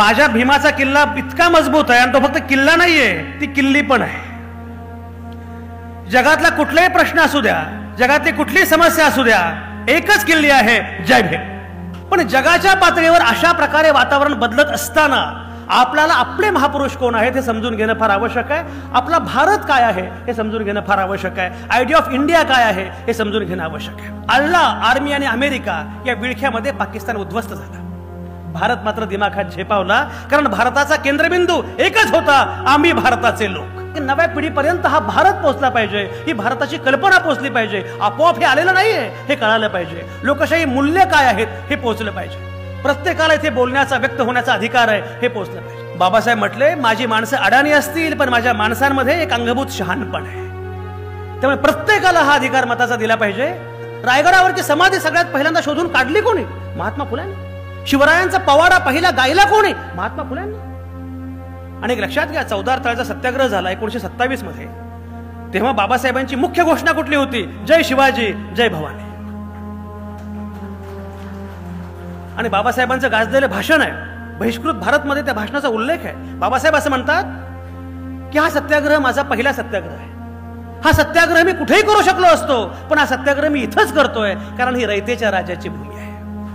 माझ्या भीमाचा किल्ला इतका मजबूत आहे आणि तो फक्त किल्ला नाहीये, ती किल्ली पण आहे. जगातला कुठलाही प्रश्न असू द्या, जगातली कुठलीही समस्या असू द्या, एकच किल्ली आहे, जय भीम. पण जगाच्या पातळीवर अशा प्रकारे वातावरण बदलत असताना आपल्याला आपले महापुरुष कोण आहेत हे समजून घेणं फार आवश्यक आहे. आपला भारत काय आहे हे समजून घेणं फार आवश्यक आहे. आयडिया ऑफ इंडिया काय आहे हे समजून घेणं आवश्यक आहे. अल्लाह, आर्मी आणि अमेरिका या विळख्यामध्ये पाकिस्तान उद्ध्वस्त झाला. भारत मात्र दिमाखात झेपावला, कारण भारताचा केंद्रबिंदू एकच होता, आम्ही भारताचे लोक. नव्या पिढीपर्यंत हा भारत पोहोचला पाहिजे, ही भारताची कल्पना पोहोचली पाहिजे. आपोआप हे आलेलं नाहीये, हे कळालं पाहिजे. लोकशाही मूल्य काय आहेत हे पोहोचलं पाहिजे. प्रत्येकाला इथे बोलण्याचा, व्यक्त होण्याचा अधिकार आहे, हे पोहोचलं पाहिजे. बाबासाहेब म्हटले, माझी माणसं अडाणी असतील पण माझ्या माणसांमध्ये एक अंगभूत शहाणपण आहे. त्यामुळे प्रत्येकाला हा अधिकार मताचा दिला पाहिजे. रायगडावरची समाधी सगळ्यात पहिल्यांदा शोधून काढली कोणी? महात्मा फुल्यांनी. शिवरायांचा पवाडा पहिला गायला कोणी? महात्मा फुल्यांनी. आणि एक लक्षात घ्या, 14 तळाचा सत्याग्रह झाला 1927 मध्ये. तेव्हा बाबासाहेबांची मुख्य घोषणा कुठली होती? जय शिवाजी, जय भवानी. आणि बाबासाहेबांचं गाजलेलं भाषण आहे, बहिष्कृत भारत मध्ये त्या भाषणाचा उल्लेख आहे. बाबासाहेब असं म्हणतात की हा सत्याग्रह माझा पहिला सत्याग्रह आहे. हा सत्याग्रह मी कुठेही करू शकलो असतो, पण हा सत्याग्रह मी इथंच करतोय, कारण ही रयतेच्या राजाची भूमी आहे.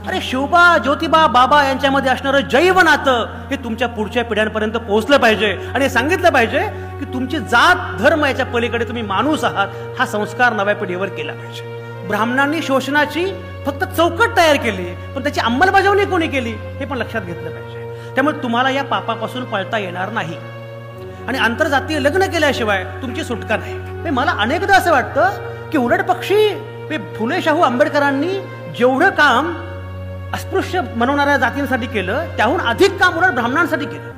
अरे शिवबा, ज्योतिबा, बाबा यांच्यामध्ये असणारं जैव नातं हे तुमच्या पुढच्या पिढ्यांपर्यंत पोहोचलं पाहिजे. आणि हे सांगितलं पाहिजे की तुमची जात, धर्म याच्या पलीकडे तुम्ही माणूस आहात, हा संस्कार नव्या पिढीवर केला पाहिजे. ब्राह्मणांनी शोषणाची फक्त चौकट तयार केली, पण त्याची अंमलबजावणी कोणी केली हे पण लक्षात घेतलं पाहिजे. त्यामुळे तुम्हाला या पापापासून पळता येणार नाही. आणि आंतरजातीय लग्न केल्याशिवाय तुमची सुटका नाही. मला अनेकदा असं वाटतं की उलट पक्षी फुले शाहू आंबेडकरांनी जेवढं काम अस्पृश्य म्हणवणाऱ्या जातींसाठी केलं, त्याहून अधिक काम उलट ब्राह्मणांसाठी केलं.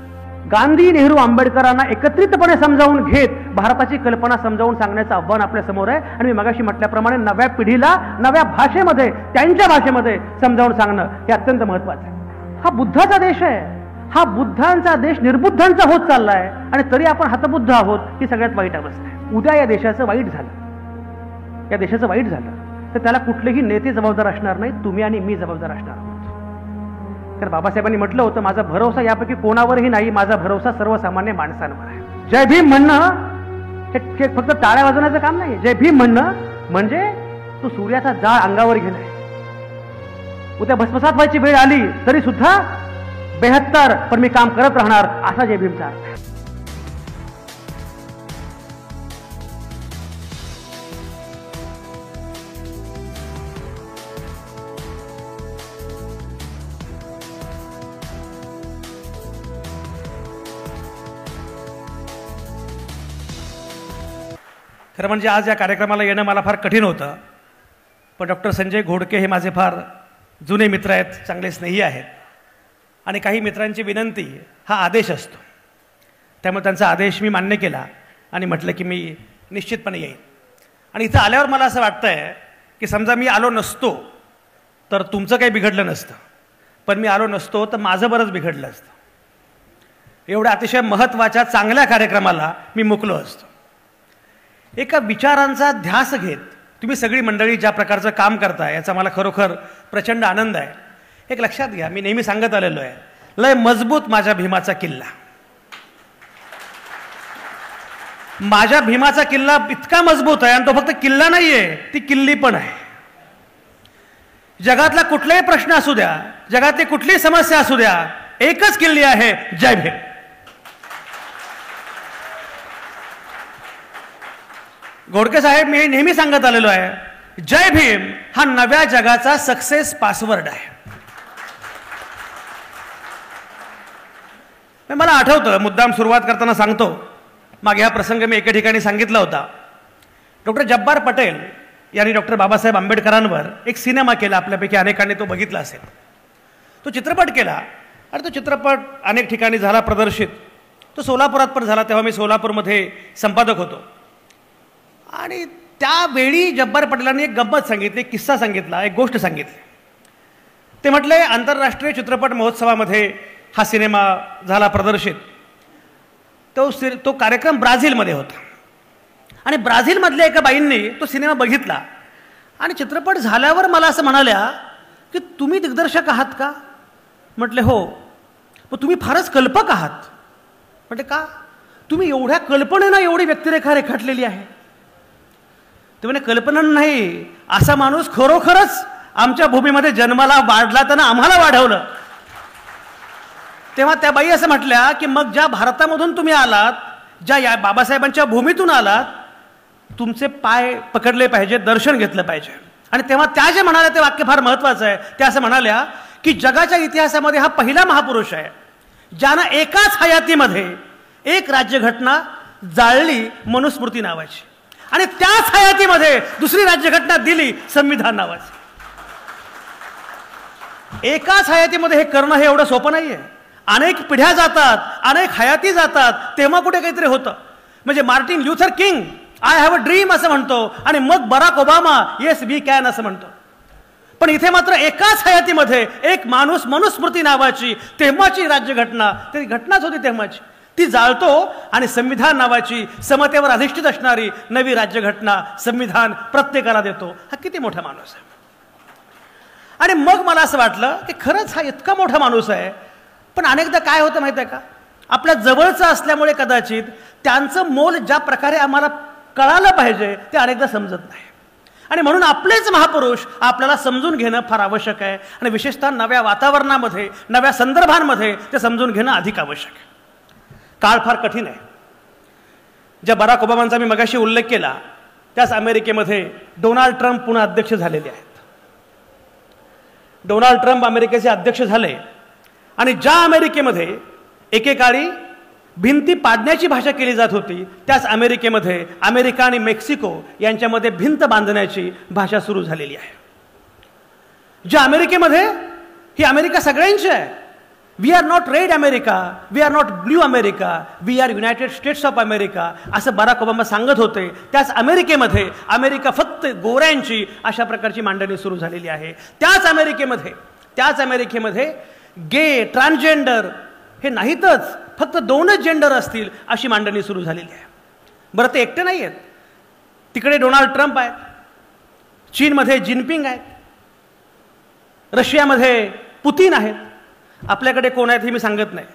गांधी, नेहरू, आंबेडकरांना एकत्रितपणे समजावून घेत भारताची कल्पना समजावून सांगण्याचं आव्हान आपल्या समोर आहे. आणि मी मगाशी म्हटल्याप्रमाणे नव्या पिढीला नव्या भाषेमध्ये, त्यांच्या भाषेमध्ये समजावून सांगणं हे अत्यंत महत्वाचं आहे. हा बुद्धाचा देश आहे. हा बुद्धांचा देश निर्बुद्धांचा होत चाललाय आणि तरी आपण हतबुद्ध आहोत. ही सगळ्यात वाईट अवस्था आहे. उद्या या देशाचं वाईट झालं, या देशाचं वाईट झालं तर त्याला कुठलेही नेते जबाबदार असणार नाही, तुम्ही आणि मी जबाबदार असणार आहोत. तर बाबासाहेबांनी म्हटलं होतं, माझा भरोसा यापैकी कोणावरही नाही, माझा भरोसा सर्वसामान्य माणसांवर आहे. जय भीम म्हणणं हे फक्त टाळ्या वाजवण्याचं काम नाही. जय भीम म्हणणं म्हणजे तू सूर्याचा जाळ अंगावर गेलाय. उद्या भस्मसात व्हायची वेळ आली तरी सुद्धा 72 पण मी काम करत राहणार, असा जय भीमचा अर्थ आहे. खरं म्हणजे आज या कार्यक्रमाला येणं मला फार कठीण होतं, पण डॉक्टर संजय घोडके हे माझे फार जुने मित्र आहेत, चांगले स्नेही आहेत. आणि काही मित्रांची विनंती हा आदेश असतो, त्यामुळे त्यांचा आदेश मी मान्य केला आणि म्हटलं की मी निश्चितपणे येईन. आणि इथं आल्यावर मला असं वाटतंय की समजा मी आलो नसतो तर तुमचं काही बिघडलं नसतं, पण मी आलो नसतो तर माझं बरंच बिघडलं असतं. एवढ्या अतिशय महत्त्वाच्या चांगल्या कार्यक्रमाला मी मुकलो असतो. एका विचारांचा ध्यास घेत तुम्ही सगळी मंडळी ज्या प्रकारचं काम करताय याचा मला खरोखर प्रचंड आनंद आहे. एक लक्षात घ्या, मी नेहमी सांगत आलेलो आहे, लय मजबूत माझ्या भीमाचा किल्ला. माझ्या भीमाचा किल्ला इतका मजबूत आहे आणि तो फक्त किल्ला नाहीये, ती किल्ली पण आहे. जगातला कुठलाही प्रश्न असू द्या, जगातली कुठलीही समस्या असू द्या, एकच किल्ली आहे, जय भीम. घोडके साहेब, मी नेहमी सांगत आलेलो आहे, जय भीम हा नव्या जगाचा सक्सेस पासवर्ड आहे. मला आठवतं, मुद्दाम सुरुवात करताना सांगतो, मागे हा प्रसंग मी एका ठिकाणी सांगितला होता. डॉक्टर जब्बार पटेल यांनी डॉक्टर बाबासाहेब आंबेडकरांवर एक सिनेमा केला, आपल्यापैकी अनेकांनी तो बघितला असेल. तो चित्रपट केला आणि तो चित्रपट अनेक ठिकाणी झाला प्रदर्शित. तो सोलापुरात पण झाला, तेव्हा मी सोलापूरमध्ये संपादक होतो. आणि त्यावेळी जब्बार पटेलांनी एक गंमत सांगितली, एक किस्सा सांगितला, एक गोष्ट सांगितली. ते म्हटले, आंतरराष्ट्रीय चित्रपट महोत्सवामध्ये हा सिनेमा झाला प्रदर्शित. तो कार्यक्रम ब्राझीलमध्ये होता आणि ब्राझीलमधल्या एका बाईंनी तो सिनेमा बघितला आणि चित्रपट झाल्यावर मला असं म्हणाल्या की तुम्ही दिग्दर्शक आहात का? म्हटले हो. मग तुम्ही फारच कल्पक आहात. म्हणजे का? तुम्ही एवढ्या कल्पनेनं एवढी व्यक्तिरेखा रेखाटलेली आहे. ते म्हणजे कल्पना नाही, असा माणूस खरोखरच आमच्या भूमीमध्ये जन्माला वाढला, त्यानं आम्हाला वाढवलं. तेव्हा त्या बाई असं म्हटल्या की मग ज्या भारतामधून तुम्ही आलात, ज्या या बाबासाहेबांच्या भूमीतून आलात, तुमचे पाय पकडले पाहिजे, दर्शन घेतलं पाहिजे. आणि तेव्हा त्या जे म्हणाल्या ते वाक्य फार महत्वाचं आहे. त्या असं म्हणाल्या की जगाच्या इतिहासामध्ये हा पहिला महापुरुष आहे ज्यानं एकाच हयातीमध्ये एक राज्यघटना जाळली, मनुस्मृती नावाची, आणि त्याच हयातीमध्ये दुसरी राज्यघटना दिली, संविधान नावाची. एकाच हयातीमध्ये हे करणं हे एवढं सोपं नाहीये. अनेक पिढ्या जातात, अनेक हयाती जातात, तेव्हा कुठे काहीतरी होतं. म्हणजे Martin Luther King I have a dream असं म्हणतो, आणि मग Barack Obama yes we can असं म्हणतो. पण इथे मात्र एकाच हयातीमध्ये एक माणूस मनुस्मृती नावाची तेव्हाची राज्यघटना, ती घटनाच होती तेव्हाची, ती जाळतो आणि संविधान नावाची समतेवर अधिष्ठित असणारी नवी राज्यघटना, संविधान प्रत्येकाला देतो. हा किती मोठा माणूस आहे. आणि मग मला असं वाटलं की खरंच हा इतका मोठा माणूस आहे. पण अनेकदा काय होतं माहिती आहे का, आपल्या जवळचं असल्यामुळे कदाचित त्यांचं मोल ज्या प्रकारे आम्हाला कळालं पाहिजे ते अनेकदा समजत नाही. आणि म्हणून आपलेच महापुरुष आपल्याला समजून घेणं फार आवश्यक आहे. आणि विशेषतः नव्या वातावरणामध्ये, नव्या संदर्भांमध्ये ते समजून घेणं अधिक आवश्यक आहे. काळ फार कठीण आहे. ज्या बराक ओबामांचा मी मगाशी उल्लेख केला, त्याच अमेरिकेमध्ये डोनाल्ड ट्रम्प पुन्हा अध्यक्ष झालेले आहेत. डोनाल्ड ट्रम्प अमेरिकेचे अध्यक्ष झाले, आणि ज्या अमेरिकेमध्ये एकेकाळी भिंती पाडण्याची भाषा केली जात होती, त्याच अमेरिकेमध्ये अमेरिका आणि मेक्सिको यांच्यामध्ये भिंत बांधण्याची भाषा सुरू झालेली आहे. ज्या अमेरिकेमध्ये, ही अमेरिका सगळ्यांची आहे. We are not red America, we are not blue America, we are United States of America असं बराक ओबामा सांगत होते. त्याच अमेरिकेमध्ये अमेरिका फक्त गोऱ्यांची अशा प्रकारची मांडणी सुरू झालेली आहे. त्याच अमेरिकेमध्ये गे, ट्रान्सजेंडर हे नाहीतच, फक्त 2च जेंडर असतील अशी मांडणी सुरू झालेली आहे. बरं, ते एकटे नाही आहेत. तिकडे डोनाल्ड ट्रम्प आहेत, चीनमध्ये जिनपिंग आहेत, रशियामध्ये पुतीन आहेत. आपल्याकडे कोण आहेत हे मी सांगत नाही.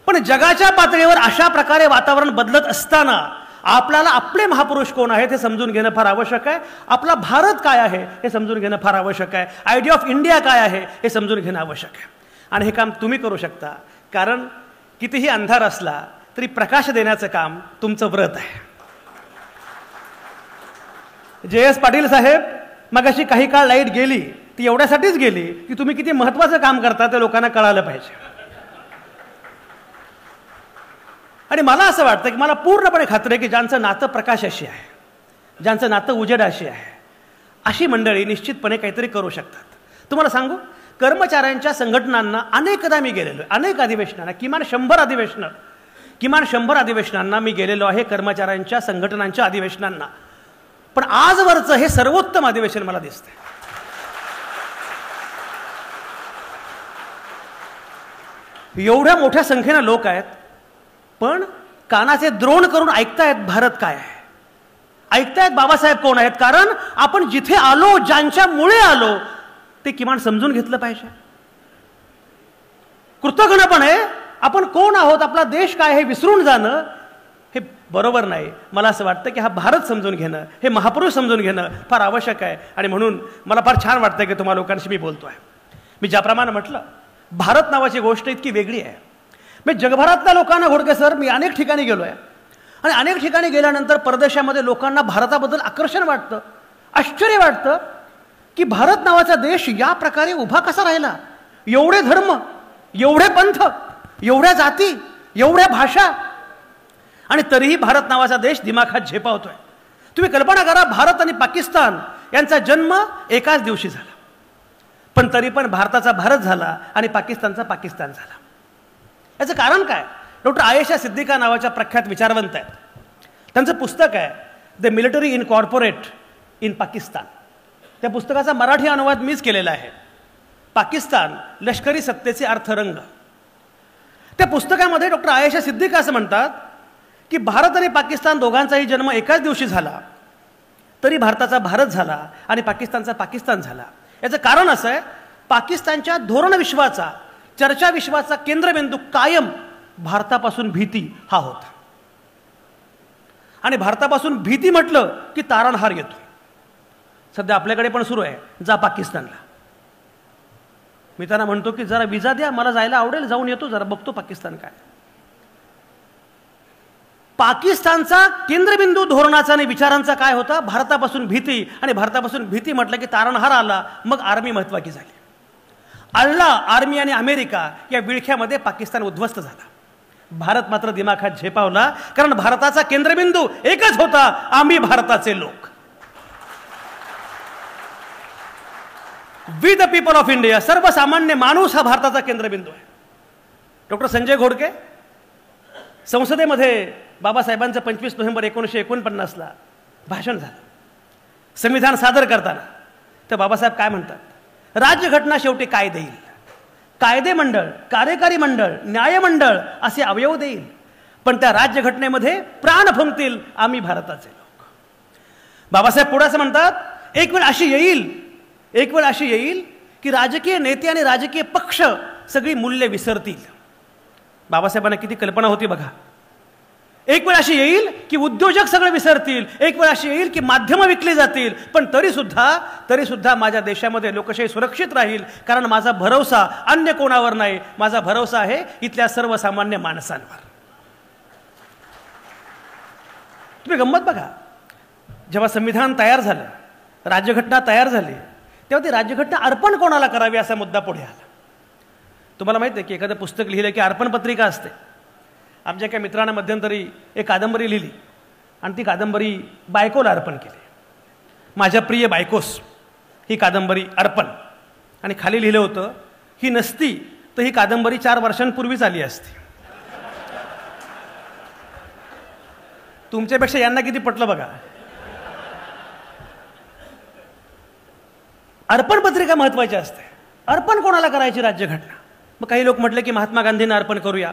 पण जगाच्या पातळीवर अशा प्रकारे वातावरण बदलत असताना आपल्याला आपले महापुरुष कोण आहेत हे समजून घेणं फार आवश्यक आहे. आपला भारत काय आहे हे समजून घेणं फार आवश्यक आहे. आयडिया ऑफ इंडिया काय आहे हे समजून घेणं आवश्यक आहे. आणि हे काम तुम्ही करू शकता, कारण कितीही अंधार असला तरी प्रकाश देण्याचं काम तुमचं व्रत आहे. JS पाटील साहेब, मगाशी काही काळ लाईट गेली, ती एवढ्यासाठीच गेली की तुम्ही किती महत्त्वाचं काम करता ते लोकांना कळालं पाहिजे. आणि मला असं वाटतं की मला पूर्णपणे खात्री आहे की ज्यांचं नातं प्रकाशाशी आहे, ज्यांचं नातं उजेडाशी आहे, अशी मंडळी निश्चितपणे काहीतरी करू शकतात. तुम्हाला सांगू, कर्मचाऱ्यांच्या संघटनांना अनेकदा मी गेलेलो आहे, अनेक अधिवेशनांना, किमान 100 अधिवेशनांना मी गेलेलो आहे, कर्मचाऱ्यांच्या संघटनांच्या अधिवेशनांना. पण आजवरचं हे सर्वोत्तम अधिवेशन मला दिसतंय. एवढ्या मोठ्या संख्येनं लोक आहेत, पण कानाचे द्रोण करून ऐकतायत भारत काय आहे, ऐकतायत बाबासाहेब कोण आहेत. कारण आपण जिथे आलो, ज्यांच्यामुळे आलो, ते किमान समजून घेतलं पाहिजे. कृतज्ञपणे आपण कोण आहोत, आपला देश काय हे विसरून जाणं हे बरोबर नाही. मला असं वाटतं की हा भारत समजून घेणं, हे महापुरुष समजून घेणं फार आवश्यक आहे. आणि म्हणून मला फार छान वाटतं की तुम्हा लोकांशी मी बोलतोय. मी ज्याप्रमाणे म्हटलं, भारत नावाची गोष्ट इतकी वेगळी आहे. मी जगभरातल्या लोकांना, घोडके सर, मी अनेक ठिकाणी गेलो आहे, आणि अनेक ठिकाणी गेल्यानंतर परदेशामध्ये लोकांना भारताबद्दल आकर्षण वाटतं, आश्चर्य वाटतं की भारत नावाचा देश या प्रकारे उभा कसा राहिला. एवढे धर्म, एवढे पंथ, एवढ्या जाती, एवढ्या भाषा, आणि तरीही भारत नावाचा देश दिमाखात झेपावतोय. तुम्ही कल्पना करा, भारत आणि पाकिस्तान यांचा जन्म एकाच दिवशी झाला, पण तरी पण भारताचा भारत झाला आणि पाकिस्तानचा पाकिस्तान झाला. याचं कारण काय? डॉक्टर आयेशा सिद्दीका नावाच्या प्रख्यात विचारवंत आहेत. त्यांचं पुस्तक आहे the military incorporate in Pakistan. त्या पुस्तकाचा मराठी अनुवाद मीच केलेला आहे, पाकिस्तान लष्करी सत्तेचे अर्थरंग. त्या पुस्तकामध्ये डॉक्टर आयेशा सिद्दीका असं म्हणतात की भारत आणि पाकिस्तान दोघांचाही जन्म एकाच दिवशी झाला, तरी भारताचा भारत झाला आणि पाकिस्तानचा पाकिस्तान झाला. याचं कारण असं आहे, पाकिस्तानच्या धोरण विश्वाचा, चर्चा विश्वाचा केंद्रबिंदू कायम भारतापासून भीती हा होता. आणि भारतापासून भीती म्हटलं की तारणहार येतो. सध्या आपल्याकडे पण सुरू आहे, जा पाकिस्तानला. मी त्यांना म्हणतो की जरा विजा द्या, मला जायला आवडेल, जाऊन येतो, जरा बघतो पाकिस्तान काय. पाकिस्तानचा केंद्रबिंदू धोरणाचा आणि विचारांचा काय होता? भारतापासून भीती. आणि भारतापासून भीती म्हटलं की तारणहार आला, मग आर्मी महत्वाची झाली. अल्ला आर्मी आणि अमेरिका या विळख्यामध्ये पाकिस्तान उद्ध्वस्त झाला. भारत मात्र दिमाखात झेपावला, कारण भारताचा केंद्रबिंदू एकच होता, आम्ही भारताचे लोक. We the people of India, सर्वसामान्य माणूस हा भारताचा केंद्रबिंदू आहे. डॉक्टर संजय घोडके संसदेमध्ये बाबासाहेबांचं 25 नोव्हेंबर 1949ला भाषण झालं. संविधान सादर करताना तर बाबासाहेब काय म्हणतात? राज्यघटना शेवटी काय देईल? कायदे मंडळ, कार्यकारी मंडळ, न्यायमंडळ असे अवयव देईल, पण त्या राज्यघटनेमध्ये प्राण फुंकतील आम्ही भारताचे लोक. बाबासाहेब पुढे असं म्हणतात, एक वेळ अशी येईल की राजकीय नेते आणि राजकीय पक्ष सगळी मूल्य विसरतील. बाबासाहेबांना किती कल्पना होती बघा. एक वेळ अशी येईल की उद्योजक सगळे विसरतील, एक वेळ अशी येईल की माध्यमं विकली जातील, पण तरी सुद्धा माझ्या देशामध्ये लोकशाही सुरक्षित राहील, कारण माझा भरोसा अन्य कोणावर नाही, माझा भरोसा आहे इथल्या सर्वसामान्य माणसांवर. तुम्ही गंमत बघा, जेव्हा संविधान तयार झालं, राज्यघटना तयार झाली, तेव्हा ती राज्यघटना अर्पण कोणाला करावी असा मुद्दा पुढे आला. तुम्हाला माहिती आहे की एखादं पुस्तक लिहिलं की अर्पण पत्रिका असते. आमच्या एका मित्रानं मध्यंतरी एक कादंबरी लिहिली आणि ती कादंबरी बायकोला अर्पण केली. माझ्या प्रिय बायकोस ही कादंबरी अर्पण. आणि खाली लिहिलं होतं, ही नसती तर ही कादंबरी 4 वर्षांपूर्वीच आली असती. तुमच्यापेक्षा यांना किती पटलं बघा. अर्पण पत्रिका महत्वाची असते. अर्पण कोणाला करायची राज्यघटना? मग काही लोक म्हटले की महात्मा गांधींना अर्पण करूया.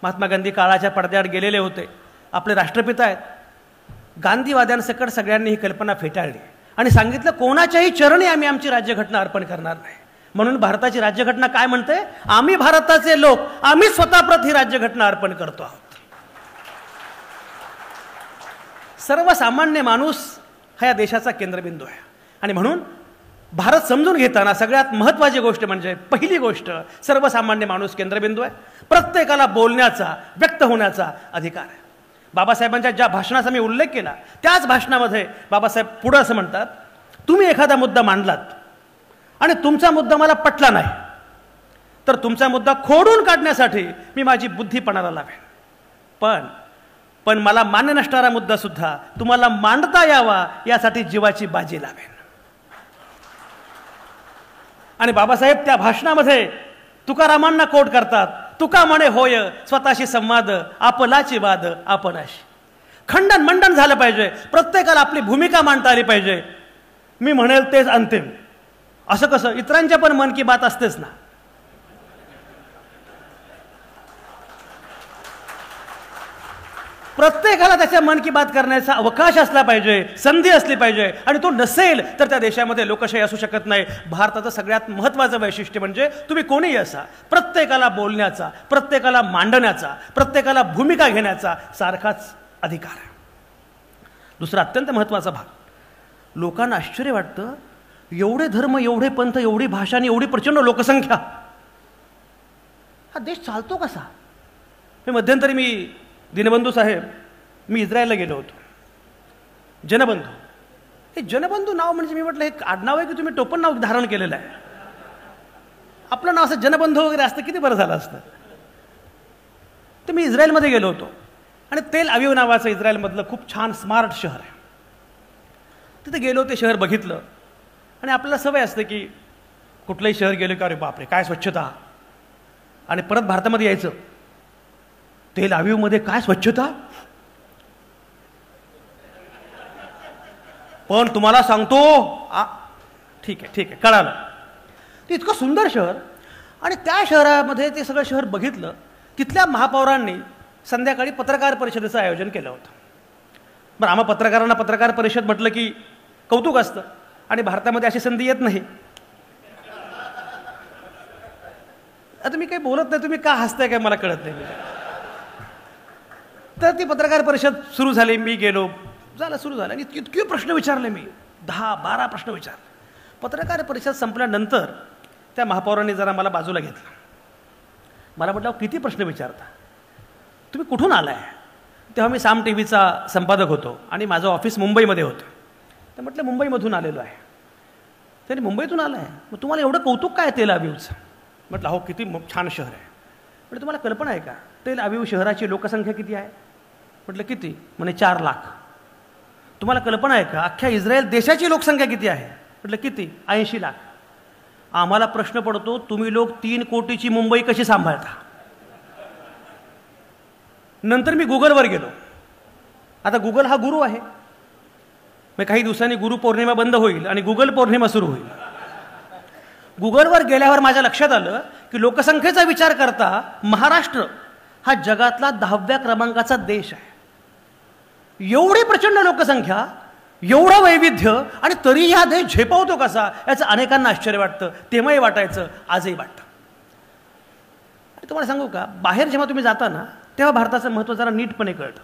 महात्मा गांधी काळाच्या पडद्याआड गेलेले होते, आपले राष्ट्रपिता आहेत. गांधीवाद्यांसकट सगळ्यांनी ही कल्पना फेटाळली आणि सांगितलं, कोणाच्याही चरणी आम्ही आमची राज्यघटना अर्पण करणार नाही. म्हणून भारताची राज्यघटना काय म्हणते? आम्ही भारताचे लोक, आम्ही स्वतःप्रत ही राज्यघटना अर्पण करतो आहोत. सर्वसामान्य माणूस हा या देशाचा केंद्रबिंदू आहे. आणि म्हणून भारत समजून घेताना सगळ्यात महत्त्वाची गोष्ट म्हणजे, पहिली गोष्ट, सर्वसामान्य माणूस केंद्रबिंदू आहे. प्रत्येकाला बोलण्याचा, व्यक्त होण्याचा अधिकार आहे. बाबासाहेबांच्या ज्या भाषणाचा मी उल्लेख केला, त्याच भाषणामध्ये बाबासाहेब पुढे असं म्हणतात, तुम्ही एखादा मुद्दा मांडलात आणि तुमचा मुद्दा मला पटला नाही, तर तुमचा मुद्दा खोडून काढण्यासाठी मी माझी बुद्धी पणाला लावेन, पण मला मान्य नसणारा मुद्दा सुद्धा तुम्हाला मांडता यावा यासाठी जीवाची बाजी लावेन. आणि बाबासाहेब त्या भाषणामध्ये तुकारामांना कोट करतात, तुका म्हणे होय स्वतःशी संवाद, आपलाची वाद आपणाशी. खंडन मंडन झालं पाहिजे, प्रत्येकाला आपली भूमिका मांडता आली पाहिजे. मी म्हणेल तेच अंतिम. असं कसं? इतरांच्या पण मन की बात असतेच ना. प्रत्येकाला त्याच्या मन की बात करण्याचा अवकाश असला पाहिजे, संधी असली पाहिजे. आणि तो नसेल तर त्या देशामध्ये लोकशाही असू शकत नाही. भारताचं सगळ्यात महत्त्वाचं वैशिष्ट्य म्हणजे, तुम्ही कोणीही असा, प्रत्येकाला बोलण्याचा, प्रत्येकाला मांडण्याचा, प्रत्येकाला भूमिका घेण्याचा सारखाच अधिकार आहे. दुसरा अत्यंत महत्त्वाचा भाग, लोकांना आश्चर्य वाटतं, एवढे धर्म, एवढे पंथ, एवढी भाषा आणि एवढी प्रचंड लोकसंख्या, हा देश चालतो कसा? मध्यंतरी दीनबंधू साहेब, मी इस्रायलला गेलो होतो. जनबंधू, हे जनबंधू नाव म्हणजे मी म्हटलं, हे आडनाव आहे की तुम्ही टोपण नाव धारण केलेलं आहे? आपलं नाव असं जनबंधू वगैरे असतं किती बरं झालं असतं. तर मी इस्रायलमध्ये गेलो होतो आणि तेल अविव नावाचं इस्रायलमधलं खूप छान स्मार्ट शहर आहे. तिथे गेलो, ते शहर बघितलं. आणि आपल्याला सवय असते की कुठलंही शहर गेलं की अरे बापरे काय स्वच्छता, आणि परत भारतामध्ये यायचं, तेल अविवमध्ये काय स्वच्छता. पण तुम्हाला सांगतो, ठीक आहे कळालं. ते इतकं सुंदर शहर. आणि त्या शहरामध्ये ते सगळं शहर बघितलं. तिथल्या महापौरांनी संध्याकाळी पत्रकार परिषदेचं आयोजन केलं होतं. बरं, आम्हा पत्रकारांना पत्रकार परिषद म्हटलं की कौतुक असतं, आणि भारतामध्ये अशी संधी येत नाही. आता मी काही बोलत नाही, तुम्ही का हसताय काय मला कळत नाही. तर ती पत्रकार परिषद सुरू झाली, मी गेलो, सुरू झालं आणि इतके प्रश्न विचारले मी, 10-12 प्रश्न विचारले. पत्रकार परिषद संपल्यानंतर त्या महापौरांनी जरा मला बाजूला घेतलं. मला म्हटलं, किती प्रश्न विचारता, तुम्ही कुठून आलाय? तेव्हा मी साम टी व्हीचा संपादक होतो आणि माझं ऑफिस मुंबईमध्ये होतं. तर म्हटलं, मुंबईमधून आलेलो आहे. त्यांनी, मुंबईतून आलं आहे, मग तुम्हाला एवढं कौतुक काय तेल अवीवचं? म्हटलं, हो, किती छान शहर आहे. म्हटलं, तुम्हाला कल्पना आहे का तेल अवीव शहराची लोकसंख्या किती आहे? म्हटलं, किती? म्हणे 4 लाख. तुम्हाला कल्पना आहे का अख्ख्या इस्रायल देशाची लोकसंख्या किती आहे? म्हटलं, किती? 80 लाख. आम्हाला प्रश्न पडतो, तुम्ही लोक 3 कोटीची मुंबई कशी सांभाळता? नंतर मी गुगलवर गेलो. आता गुगल हा गुरु आहे. मग काही दिवसांनी गुरु पौर्णिमा बंद होईल आणि गुगल पौर्णिमा सुरू होईल. गुगलवर गेल्यावर माझ्या लक्षात आलं की लोकसंख्येचा विचार करता महाराष्ट्र हा जगातला 10व्या क्रमांकाचा देश आहे. एवढी प्रचंड लोकसंख्या, एवढं वैविध्य, आणि तरी हा देश झेपावतो कसा, याचं अनेकांना आश्चर्य वाटतं. तेव्हाही वाटायचं, आजही वाटतं. आणि तुम्हाला सांगू का, बाहेर जेव्हा तुम्ही जाता ना, तेव्हा भारताचं महत्त्व जरा नीटपणे कळतं.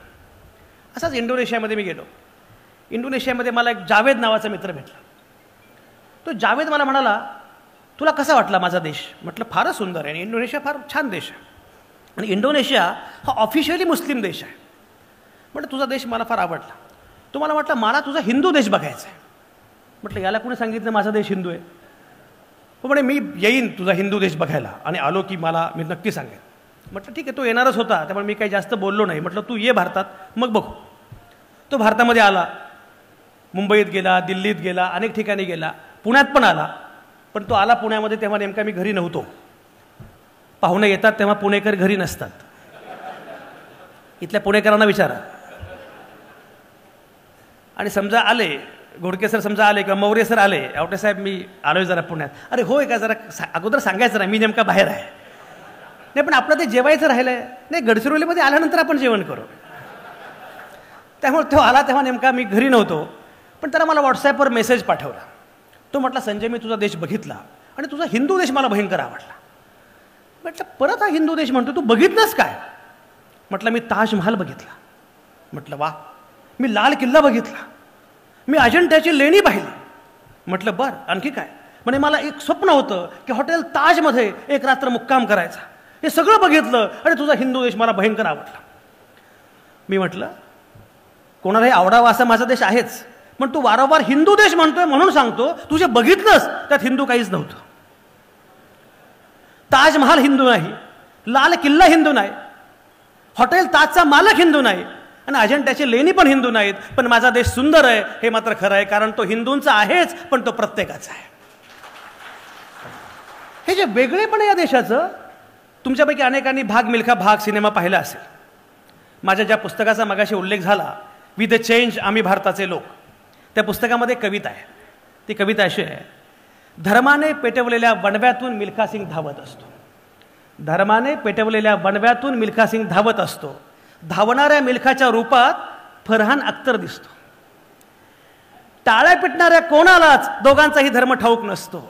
असाच इंडोनेशियामध्ये मी गेलो. इंडोनेशियामध्ये मला एक जावेद नावाचा मित्र भेटला. तो जावेद मला म्हणाला, तुला कसा वाटला माझा देश? म्हटलं, फारच सुंदर आहे आणि इंडोनेशिया फार छान देश आहे आणि इंडोनेशिया हा ऑफिशियली मुस्लिम देश आहे. म्हटलं, तुझा देश मला फार आवडला. तुम्हाला म्हटलं, मला तुझा हिंदू देश बघायचा आहे. म्हटलं, याला कोणी सांगितलं माझा देश हिंदू आहे? हो म्हणे, मी येईन तुझा हिंदू देश बघायला आणि आलो की मी नक्की सांगेन. म्हटलं, ठीक आहे. तो येणारच होता, त्यामुळे मी काही जास्त बोललो नाही. म्हटलं, तू ये भारतात, मग बघू. तो भारतामध्ये आला, मुंबईत गेला, दिल्लीत गेला, अनेक ठिकाणी गेला, पुण्यात पण आला. पण तो आला पुण्यामध्ये तेव्हा नेमका मी घरी नव्हतो. पाहुणे येतात तेव्हा पुणेकर घरी नसतात. इथल्या पुणेकरांना विचारा. आणि समजा आले, घोडके सर समजा आले किंवा मौर्य सर आले, आवटे साहेब मी आलोय जरा पुण्यात. अरे होय का, जरा अगोदर सांगायचं ना, मी नेमका बाहेर आहे. नाही, पण आपलं ते जेवायचं राहिलंय. नाही, गडचिरोलीमध्ये आल्यानंतर आपण जेवण करू. त्यामुळे तो आला तेव्हा नेमका मी घरी नव्हतो. पण त्याला मला व्हॉट्सॲपवर मेसेज पाठवला. तो म्हटला, संजय, मी तुझा देश बघितला आणि तुझा हिंदू देश मला भयंकर आवडला. म्हटलं, परत हा हिंदू देश म्हणतो, तू बघितलंस काय? म्हटलं, मी ताजमहाल बघितला. म्हटलं, वा. मी लाल किल्ला बघितला. मी अजिंठ्याची लेणी पाहिली. म्हटलं, बरं, आणखी काय? म्हणजे मला एक स्वप्न होतं की हॉटेल ताजमध्ये एक रात्र मुक्काम करायचा. हे सगळं बघितलं आणि तुझा हिंदू देश मला भयंकर आवडला. मी म्हटलं, कोणालाही आवडावा असा माझा देश आहेच, पण तू वारंवार हिंदू देश म्हणतोय म्हणून सांगतो, तुझे बघितलंस त्यात हिंदू काहीच नव्हतं. ताजमहाल हिंदू नाही, लाल किल्ला हिंदू नाही, हॉटेल ताजचा मालक हिंदू नाही आणि अजिंठ्याची लेणी पण हिंदू नाहीत. पण माझा देश सुंदर आहे हे मात्र खरं आहे, कारण तो हिंदूंचा आहेच, पण तो प्रत्येकाचा आहे. हे जे वेगळेपण आहे या देशाचं, तुमच्यापैकी अनेकांनी भाग मिल्खा भाग सिनेमा पाहिला असेल. माझ्या ज्या पुस्तकाचा मगाशी उल्लेख झाला, विथ द चेंज आम्ही भारताचे लोक, त्या पुस्तकामध्ये कविता आहे. ती कविता अशी आहे, धर्माने पेटवलेल्या वणव्यातून मिल्खा सिंग धावत असतो. धर्माने पेटवलेल्या वणव्यातून मिल्खा सिंग धावत असतो. धावणाऱ्या मिल्खाच्या रूपात फरहान अख्तर दिसतो. टाळ्या पिटणाऱ्या कोणालाच दोघांचाही धर्म ठाऊक नसतो.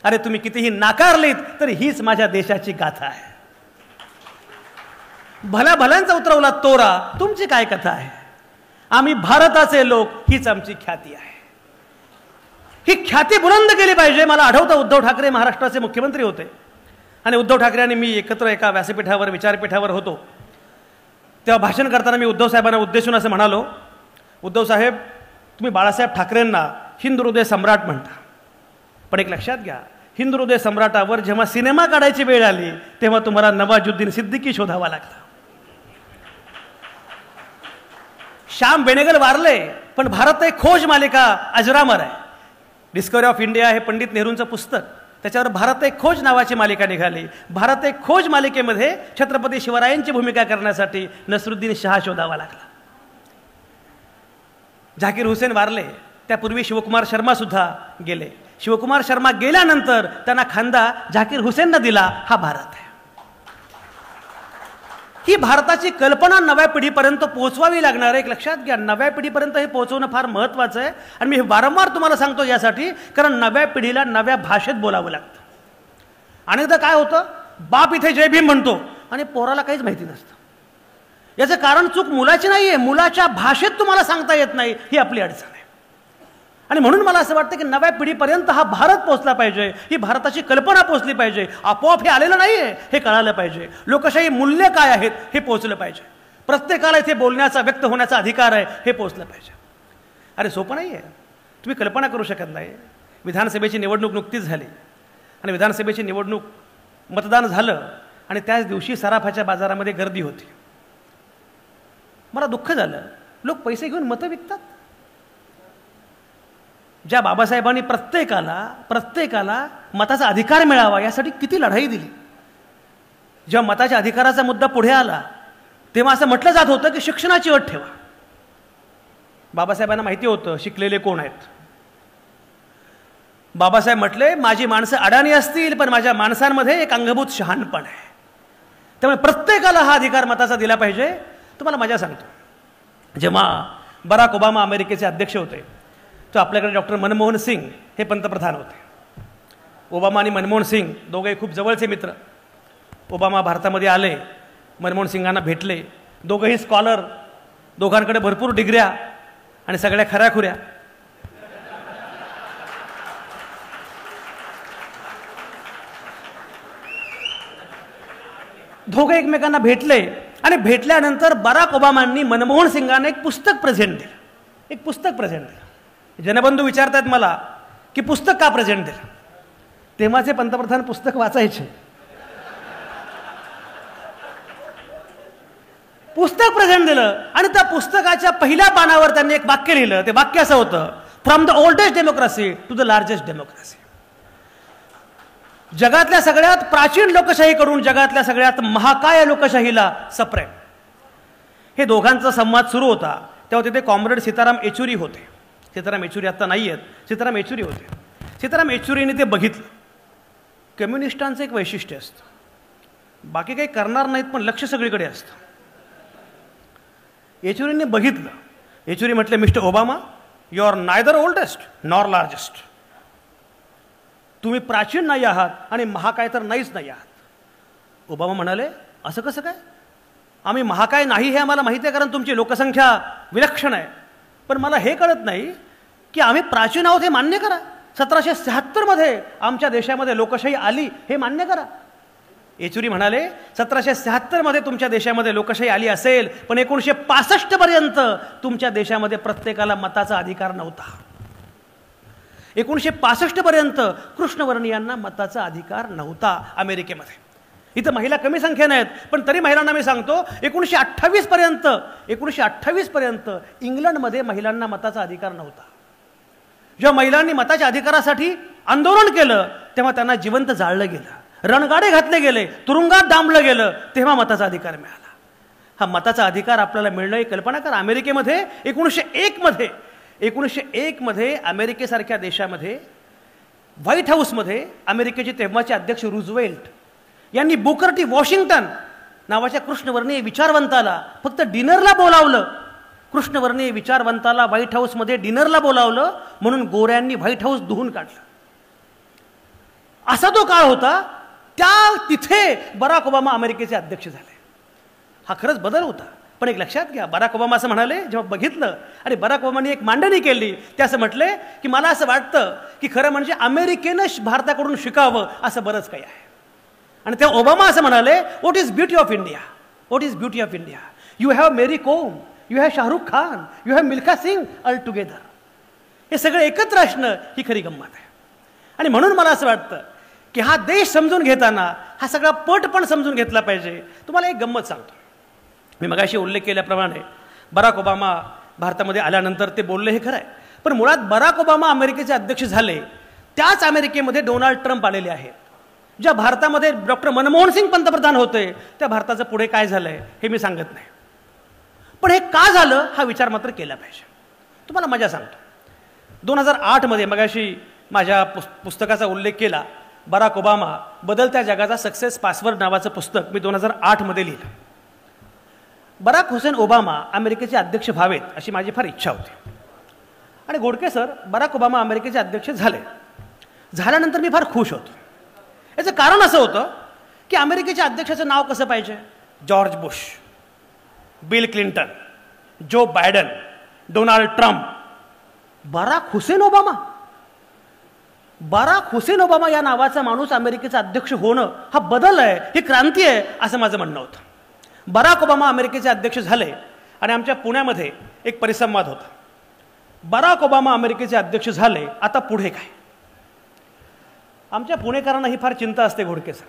अरे तुम्ही कितीही नाकारलीत तरी हीच माझ्या देशाची गाथा आहे. भल्या भल्यांचा उतरवला तोरा, तुमची काय कथा आहे? आम्ही भारताचे लोक, हीच आमची ख्याती आहे. ही ख्याती बुलंद केली पाहिजे. मला आठवतं, उद्धव ठाकरे महाराष्ट्राचे मुख्यमंत्री होते आणि उद्धव ठाकरे आणि मी एकत्र एका व्यासपीठावर, विचारपीठावर होतो. तेव्हा भाषण करताना मी उद्धव साहेबांना उद्देशून असं म्हणालो, उद्धव साहेब, तुम्ही बाळासाहेब ठाकरेंना हिंदू हृदय सम्राट म्हणता, पण एक लक्षात घ्या, हिंदू हृदय सम्राटावर जेव्हा सिनेमा काढायची वेळ आली तेव्हा तुम्हाला नवाजुद्दीन सिद्दीकी शोधावा लागला. श्याम बेनेगल वारले, पण भारत एक खोज मालिका अजरामर आहे. डिस्कवरी ऑफ इंडिया हे पंडित नेहरूंचं पुस्तक, त्याच्यावर भारत एक खोज नावाची मालिका निघाली. भारत एक खोज मालिकेमध्ये छत्रपती शिवरायांची भूमिका करण्यासाठी नसरुद्दीन शहा शोधावा लागला. झाकीर हुसेन वारले, त्यापूर्वी शिवकुमार शर्मा सुद्धा गेले. शिवकुमार शर्मा गेल्यानंतर त्यांना खांदा झाकीर हुसेनला दिला. हा भारत आहे. ही भारताची कल्पना नव्या पिढीपर्यंत पोहोचवावी लागणार आहे. एक लक्षात घ्या, नव्या पिढीपर्यंत हे पोहोचवणं फार महत्त्वाचं आहे. आणि मी वारंवार तुम्हाला सांगतो यासाठी, कारण नव्या पिढीला नव्या भाषेत बोलावं लागतं. अनेकदा काय होतं, बाप इथे जय भीम म्हणतो आणि पोराला काहीच माहिती नसतं. याचं कारण चूक मुलाची नाहीये, मुलाच्या भाषेत तुम्हाला सांगता येत नाही, ही आपली अडचण आहे. आणि म्हणून मला असं वाटतं की नव्या पिढीपर्यंत हा भारत पोहोचला पाहिजे, ही भारताची कल्पना पोहोचली पाहिजे. आपोआप हे आलेलं नाहीये, हे कळालं पाहिजे. लोकशाही मूल्य काय आहेत हे पोहोचलं पाहिजे. प्रत्येकाला इथे बोलण्याचा, व्यक्त होण्याचा अधिकार आहे, हे पोहोचलं पाहिजे. अरे सोपं नाही आहे, तुम्ही कल्पना करू शकत नाही. विधानसभेची निवडणूक नुकतीच झाली आणि विधानसभेची निवडणूक मतदान झालं आणि त्याच दिवशी सराफाच्या बाजारामध्ये गर्दी होती. मला दुःख झालं, लोक पैसे घेऊन मतं विकतात. ज्या बाबासाहेबांनी प्रत्येकाला मताचा अधिकार मिळावा यासाठी किती लढाई दिली. जेव्हा मताच्या अधिकाराचा मुद्दा पुढे आला तेव्हा असं म्हटलं जात होतं की शिक्षणाची अट ठेवा. बाबासाहेबांना माहिती होतं शिकलेले कोण आहेत. बाबासाहेब म्हटले, माझी माणसं अडाणी असतील पण माझ्या माणसांमध्ये एक अंगभूत शहाणपण आहे, त्यामुळे प्रत्येकाला हा अधिकार मताचा दिला पाहिजे. तुम्हाला मजा सांगतो, जेव्हा बराक ओबामा अमेरिकेचे अध्यक्ष होते तो आपल्याकडे डॉक्टर मनमोहन सिंग हे पंतप्रधान होते. ओबामा आणि मनमोहन सिंग दोघे खूप जवळचे मित्र. ओबामा भारतामध्ये आले, मनमोहन सिंगांना भेटले. दोघंही स्कॉलर, दोघांकडे भरपूर डिग्र्या आणि सगळ्या खऱ्याखुऱ्या. दोघे एकमेकांना भेटले आणि भेटल्यानंतर बराक ओबामांनी मनमोहन सिंगांना एक पुस्तक प्रेझेंट दिलं. जनबंधू विचारतात मला की पुस्तक का प्रेझेंट दिलं. तेव्हाचे पंतप्रधान पुस्तक वाचायचे. पुस्तक प्रेझेंट दिलं आणि त्या पुस्तकाच्या पहिल्या पानावर त्यांनी एक वाक्य लिहिलं. ते वाक्य असं होतं, from the oldest democracy to the largest democracy. जगातल्या सगळ्यात प्राचीन लोकशाहीकडून जगातल्या सगळ्यात महाकाय लोकशाहीला सप्रेम. हे दोघांचा संवाद सुरू होता तेव्हा तिथे कॉम्रेड सीताराम येचुरी होते. सीताराम येचुरी आता नाही आहेत, सीताराम येचुरी होते. सीताराम येचुरीने ते बघितलं. कम्युनिस्टांचं एक वैशिष्ट्य असतं, बाकी काही करणार नाहीत पण लक्ष सगळीकडे असतं. येचुरीने बघितलं. येचुरी म्हटले, mister Obama, you are neither oldest nor largest. तुम्ही प्राचीन नाही आहात आणि महाकाय तर नाहीच नाही आहात. ओबामा म्हणाले, असं कसं काय? आम्ही महाकाय नाही हे आम्हाला माहिती आहे, कारण तुमची लोकसंख्या विलक्षण आहे. पण मला हे कळत नाही की आम्ही प्राचीन आहोत हे मान्य करा. 1776 मध्ये आमच्या देशामध्ये लोकशाही आली हे मान्य करा. येचुरी म्हणाले, 1776 मध्ये तुमच्या देशामध्ये लोकशाही आली असेल पण 1965 पर्यंत तुमच्या देशामध्ये प्रत्येकाला मताचा अधिकार नव्हता. 1965 पर्यंत कृष्णवर्णीयांना मताचा अधिकार नव्हता अमेरिकेमध्ये. इथं महिला कमी संख्येने आहेत पण तरी महिलांना मी सांगतो, 1928 पर्यंत इंग्लंडमध्ये महिलांना मताचा अधिकार नव्हता. जेव्हा महिलांनी मताच्या अधिकारासाठी आंदोलन केलं तेव्हा त्यांना जिवंत जाळलं गेलं, रणगाडे घातले गेले, तुरुंगात डांबलं गेलं, तेव्हा मताचा अधिकार मिळाला. हा मताचा अधिकार आपल्याला मिळणं ही कल्पना करा. अमेरिकेमध्ये 1901 मध्ये अमेरिकेसारख्या देशामध्ये व्हाईट हाऊसमध्ये अमेरिकेचे तेव्हाचे अध्यक्ष रूझवेल्ट यांनी बुकर टी वॉशिंग्टन नावाच्या कृष्णवर्णीय विचारवंताला फक्त डिनरला बोलावलं. कृष्णवर्णीय विचारवंताला व्हाईट हाऊसमध्ये डिनरला बोलावलं म्हणून गोऱ्यांनी व्हाईट हाऊस धुवून काढलं. असा तो काळ होता. तिथे बराक ओबामा अमेरिकेचे अध्यक्ष झाले. हा खरंच बदल होता. पण एक लक्षात घ्या, बराक ओबामा असं म्हणाले, जेव्हा बघितलं आणि बराक ओबामांनी एक मांडणी केली ते असं म्हटले की मला असं वाटतं की खरं म्हणजे अमेरिकेनं भारताकडून शिकावं असं बरंच काही आहे. आणि तेव्हा ओबामा असं म्हणाले, what is beauty of India, what is beauty of India, you have Mary Kom, you have Shahrukh Khan, you have Milkha Singh all together. हे सगळं एकत्र असणं ही खरी गंमत आहे. आणि म्हणून मला असं वाटतं की हा देश समजून घेताना हा सगळा पट पण समजून घेतला पाहिजे. तुम्हाला एक गंमत सांगतो. मी मगाशी उल्लेख केल्याप्रमाणे बराक ओबामा भारतामध्ये आल्यानंतर ते बोलले हे खरं आहे, पण मुळात बराक ओबामा अमेरिकेचे अध्यक्ष झाले त्याच अमेरिकेमध्ये डोनाल्ड ट्रम्प आलेले आहेत. ज्या भारतामध्ये डॉक्टर मनमोहन सिंग पंतप्रधान होते त्या भारताचं पुढे काय झालंय हे मी सांगत नाही, पण हे का झालं हा विचार मात्र केला पाहिजे. तुम्हाला मजा सांगतो. 2008 मध्ये मगाशी माझ्या पुस्तकाचा उल्लेख केला, बराक ओबामा बदलत्या जगाचा सक्सेस पासवर्ड नावाचं पुस्तक मी 2008 मध्ये लिहिलं. बराक हुसेन ओबामा अमेरिकेचे अध्यक्ष व्हावेत अशी माझी फार इच्छा होती. आणि गोडके सर बराक ओबामा अमेरिकेचे अध्यक्ष झाले. झाल्यानंतर मी फार खुश होतो. याचं कारण असं होतं की अमेरिकेच्या अध्यक्षाचं नाव कसं पाहिजे? George Bush, Bill Clinton, Joe Biden, Donald Trump, Barack Hussein Obama. Barack Hussein Obama या नावाचा माणूस अमेरिकेचा अध्यक्ष होणं हा बदल आहे, ही क्रांती आहे असं माझं म्हणणं होतं. बराक ओबामा अमेरिकेचे अध्यक्ष झाले आणि आमच्या पुण्यामध्ये एक परिसंवाद होता. बराक ओबामा अमेरिकेचे अध्यक्ष झाले, आता पुढे काय? आमच्या पुणेकरांना ही फार चिंता असते घोडकेसर.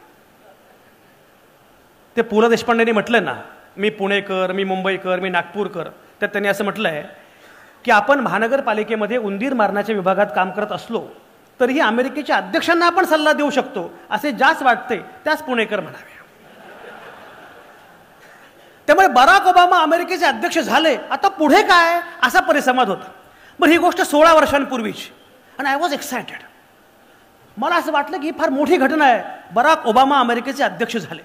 ते पु ल देशपांडेंनी म्हटलं ना, मी पुणेकर, मी मुंबईकर, मी नागपूरकर, तर त्यांनी असं म्हटलं आहे की आपण महानगरपालिकेमध्ये उंदीर मारण्याच्या विभागात काम करत असलो तरीही अमेरिकेच्या अध्यक्षांना आपण सल्ला देऊ शकतो असे ज्याच वाटते त्याच पुणेकर म्हणावे. त्यामुळे बराक ओबामा अमेरिकेचे अध्यक्ष झाले, आता पुढे काय असा परिसंवाद होता. बरं, ही गोष्ट 16 वर्षांपूर्वीची आणि आय वॉज एक्सायटेड. मला असं वाटलं की ही फार मोठी घटना आहे. बराक ओबामा अमेरिकेचे अध्यक्ष झाले.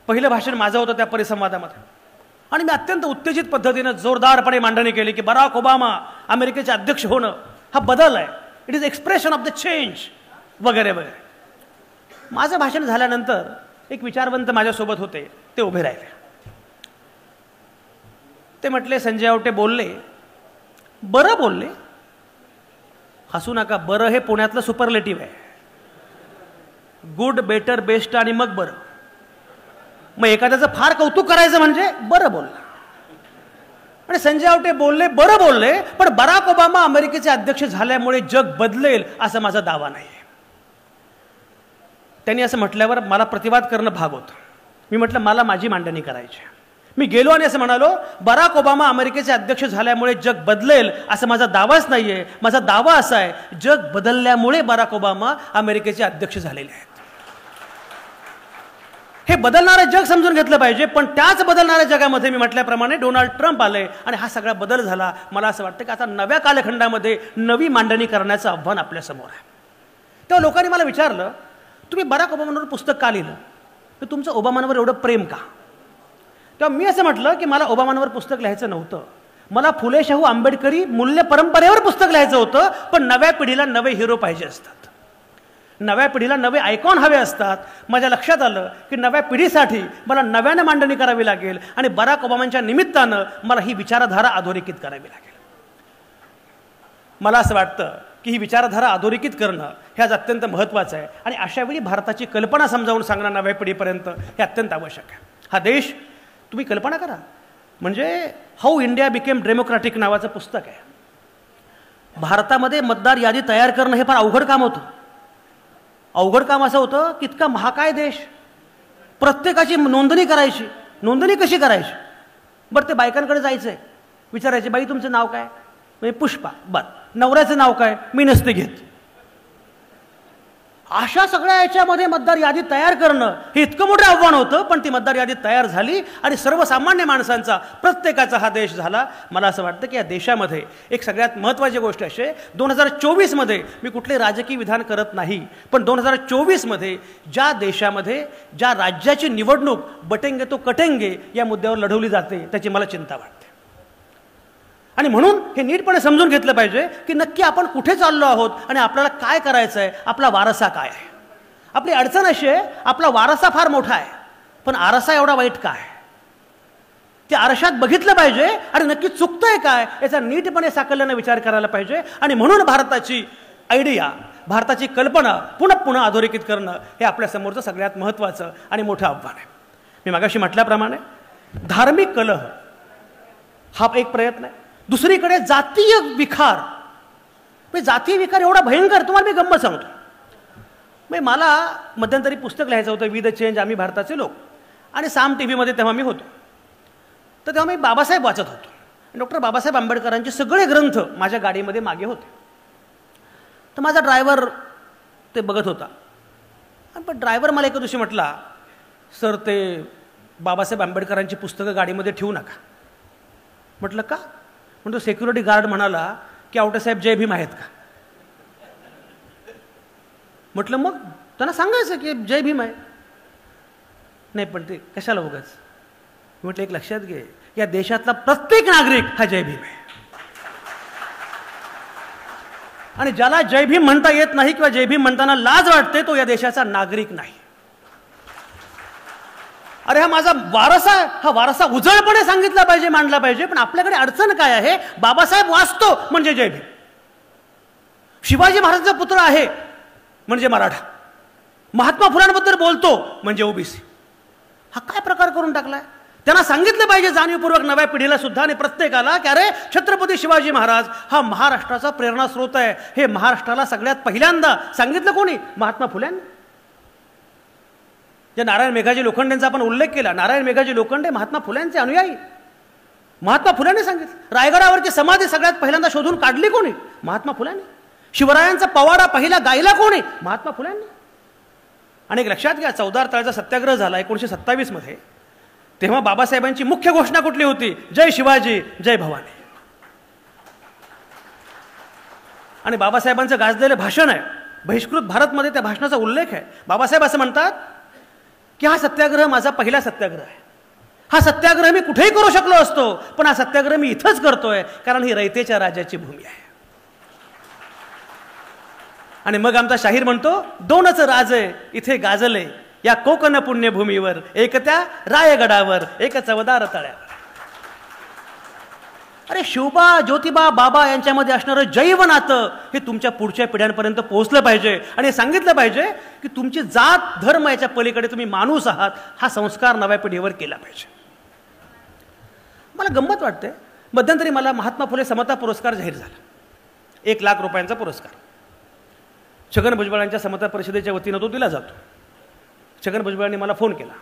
पहिलं भाषण माझं होतं त्या परिसंवादामध्ये आणि मी अत्यंत उत्तेजित पद्धतीनं जोरदारपणे मांडणी केली की बराक ओबामा अमेरिकेचे अध्यक्ष होणं हा बदल आहे, it is expression of the change वगैरे वगैरे. माझं भाषण झाल्यानंतर एक विचारवंत माझ्यासोबत होते, ते उभे राहिले. ते म्हटले, संजय आवटे बोलले, बरं बोलले. हसू नका, बरं हे पुण्यातलं सुपरलेटिव्ह आहे. गुड, बेटर, बेस्ट आणि मग बरं. मग एखाद्याचं फार कौतुक करायचं म्हणजे बरं बोलला. आणि संजय आवटे बोलले, बरं बोलले, पण बराक ओबामा अमेरिकेचे अध्यक्ष झाल्यामुळे जग बदलेल असा माझा दावा नाही. त्यांनी असं म्हटल्यावर मला प्रतिवाद करणं भाग होतं. मी म्हटलं, मला माझी मांडणी करायची. मी गेलो आणि असं म्हणालो, बराक ओबामा अमेरिकेचे अध्यक्ष झाल्यामुळे जग बदलेल असा माझा दावाच नाहीये. माझा दावा असा आहे, जग बदलल्यामुळे बराक ओबामा अमेरिकेचे अध्यक्ष झालेले आहेत. हे बदलणारं जग समजून घेतलं पाहिजे. पण त्याच बदलणाऱ्या जगामध्ये मी म्हटल्याप्रमाणे डोनाल्ड ट्रम्प आले आणि हा सगळा बदल झाला. मला असं वाटतं की आता नव्या कालखंडामध्ये नवी मांडणी करण्याचं आव्हान आपल्यासमोर आहे. तेव्हा लोकांनी मला विचारलं, तुम्ही बराक ओबामांवर पुस्तक का लिहिलं? तर तुमचं ओबामांवर एवढं प्रेम का? तेव्हा मी असं म्हटलं की मला ओबामांवर पुस्तक लिहायचं नव्हतं. मला फुले शाहू आंबेडकरी मूल्य परंपरेवर पुस्तक लिहायचं होतं. पण नव्या पिढीला नवे हिरो पाहिजे असतात, नव्या पिढीला नवे आयकॉन हवे असतात. माझ्या लक्षात आलं की नव्या पिढीसाठी मला नव्यानं मांडणी करावी लागेल आणि बराक ओबामांच्या निमित्तानं मला ही विचारधारा अधोरेखित करावी लागेल. मला असं वाटतं की ही विचारधारा अधोरेखित करणं हे आज अत्यंत महत्त्वाचं आहे आणि अशावेळी भारताची कल्पना समजावून सांगणं नव्या पिढीपर्यंत हे अत्यंत आवश्यक आहे. हा देश, तुम्ही कल्पना करा, म्हणजे हाऊ इंडिया बिकेम डेमोक्रॅटिक नावाचं पुस्तक आहे. भारतामध्ये मतदार यादी तयार करणं हे फार अवघड काम होतं. अवघड काम असं होतं की इतका महाकाय देश, प्रत्येकाची नोंदणी करायची. नोंदणी कशी करायची? बरं, ते बायकांकडे जायचं आहे, विचारायचे, बाई तुमचं नाव काय? म्हणजे पुष्पा. बरं, नवऱ्याचं नाव काय? मी नसते घेत. अशा सगळ्या याच्यामध्ये मतदार यादी तयार करणं हे इतकं मोठं आव्हान होतं. पण ती मतदार यादी तयार झाली आणि सर्वसामान्य माणसांचा, प्रत्येकाचा हा देश झाला. मला असं वाटतं की या देशामध्ये एक सगळ्यात महत्त्वाची गोष्ट अशी आहे, 2024मध्ये मी कुठले राजकीय विधान करत नाही, पण 2024मध्ये ज्या देशामध्ये ज्या राज्याची निवडणूक बटेंगे तो कटेंगे या मुद्द्यावर लढवली जाते त्याची मला चिंता वाटते. आणि म्हणून हे नीटपणे समजून घेतलं पाहिजे की नक्की आपण कुठे चाललो आहोत आणि आपल्याला काय करायचं आहे, आपला वारसा काय आहे. आपली अडचण अशी आहे, आपला वारसा फार मोठा आहे, पण आरसा एवढा वाईट काय? ते आरशात बघितलं पाहिजे आणि नक्की चुकतंय काय याचा नीटपणे साकल्यानं विचार करायला पाहिजे. आणि म्हणून भारताची आयडिया, भारताची कल्पना पुन्हा पुन्हा अधोरेखित करणं हे आपल्यासमोरचं सगळ्यात महत्त्वाचं आणि मोठं आव्हान आहे. मी मागाशी म्हटल्याप्रमाणे धार्मिक कलह हा एक प्रयत्न आहे. दुसरीकडे जातीय विखार, जातीय विकार एवढा भयंकर. तुम्हाला मी गंमत सांगतो. मला मध्यंतरी पुस्तक लिहायचं होतं, वी द चेंज, आम्ही भारताचे लोक, आणि साम TV तेव्हा मी होतो. तर तेव्हा मी बाबासाहेब वाचत होतो. डॉक्टर बाबासाहेब आंबेडकरांचे सगळे ग्रंथ माझ्या गाडीमध्ये मागे होते. तर माझा ड्रायव्हर ते बघत होता. पण ड्रायव्हर मला एका दिवशी म्हटला, सर ते बाबासाहेब आंबेडकरांची पुस्तकं गाडीमध्ये ठेवू नका. म्हटलं का? म्हणतो सिक्युरिटी गार्ड म्हणाला की आवटेसाहेब जय भीम आहेत का? म्हटलं मग त्यांना सांगायचं की जय भीम आहे. नाही, पण ते कशाला उगाच. म्हटलं एक लक्षात घे, या देशातला प्रत्येक नागरिक हा जय भीम आहे. आणि ज्याला जय भीम म्हणता येत नाही किंवा जय भीम म्हणताना लाज वाटते तो या देशाचा नागरिक नाही. अरे हा माझा वारसा आहे, हा वारसा उजळपणे सांगितला पाहिजे, मांडला पाहिजे. पण आपल्याकडे अडचण काय आहे? बाबासाहेब वाचतो म्हणजे जय भीम, शिवाजी महाराजांचा पुत्र आहे म्हणजे मराठा, महात्मा फुलांबद्दल बोलतो म्हणजे ओबीसी. हा काय प्रकार करून टाकलाय? त्यांना सांगितलं पाहिजे जाणीवपूर्वक नव्या पिढीला सुद्धा आणि प्रत्येकाला की अरे छत्रपती शिवाजी महाराज हा महाराष्ट्राचा प्रेरणास्रोत आहे. हे महाराष्ट्राला सगळ्यात पहिल्यांदा सांगितलं कोणी? महात्मा फुल्यांनी. जे नारायण मेघाजी लोखंडेंचा आपण उल्लेख केला, नारायण मेघाजी लोखंडे महात्मा फुल्यांचे अनुयायी. महात्मा फुल्यांनी सांगितलं. रायगडावरची समाधी सगळ्यात पहिल्यांदा शोधून काढली कोणी? महात्मा फुल्यांनी. शिवरायांचा पवाडा पहिला गायला कोणी? महात्मा फुल्यांनी. आणि एक लक्षात घ्या, 14 तळ्याचा सत्याग्रह झाला 1927 मध्ये. तेव्हा बाबासाहेबांची मुख्य घोषणा कुठली होती? जय शिवाजी, जय भवानी. आणि बाबासाहेबांचं गाजलेलं भाषण आहे, बहिष्कृत भारतमध्ये त्या भाषणाचा उल्लेख आहे. बाबासाहेब असं म्हणतात की हा सत्याग्रह माझा पहिला सत्याग्रह आहे. हा सत्याग्रह मी कुठेही करू शकलो असतो, पण हा सत्याग्रह मी इथंच करतोय कारण ही रयतेच्या राजाची भूमी आहे. आणि मग आमचा शाहीर म्हणतो, दोनच राजे इथे गाजले या कोकण पुण्यभूमीवर, एक त्या रायगडावर, एक चवदार तळ्यावर. अरे शिवबा, ज्योतिबा, बाबा यांच्यामध्ये असणारं जैव नातं हे तुमच्या पुढच्या पिढ्यांपर्यंत पोहोचलं पाहिजे. आणि हे सांगितलं पाहिजे की तुमची जात धर्म याच्या पलीकडे तुम्ही माणूस आहात, हा संस्कार नव्या पिढीवर केला पाहिजे. मला गंमत वाटते, मध्यंतरी मला महात्मा फुले समता पुरस्कार जाहीर झाला, 1 लाख रुपयांचा पुरस्कार. छगन भुजबळांच्या समता परिषदेच्या वतीनं तो दिला जातो. छगन भुजबळांनी मला फोन केला,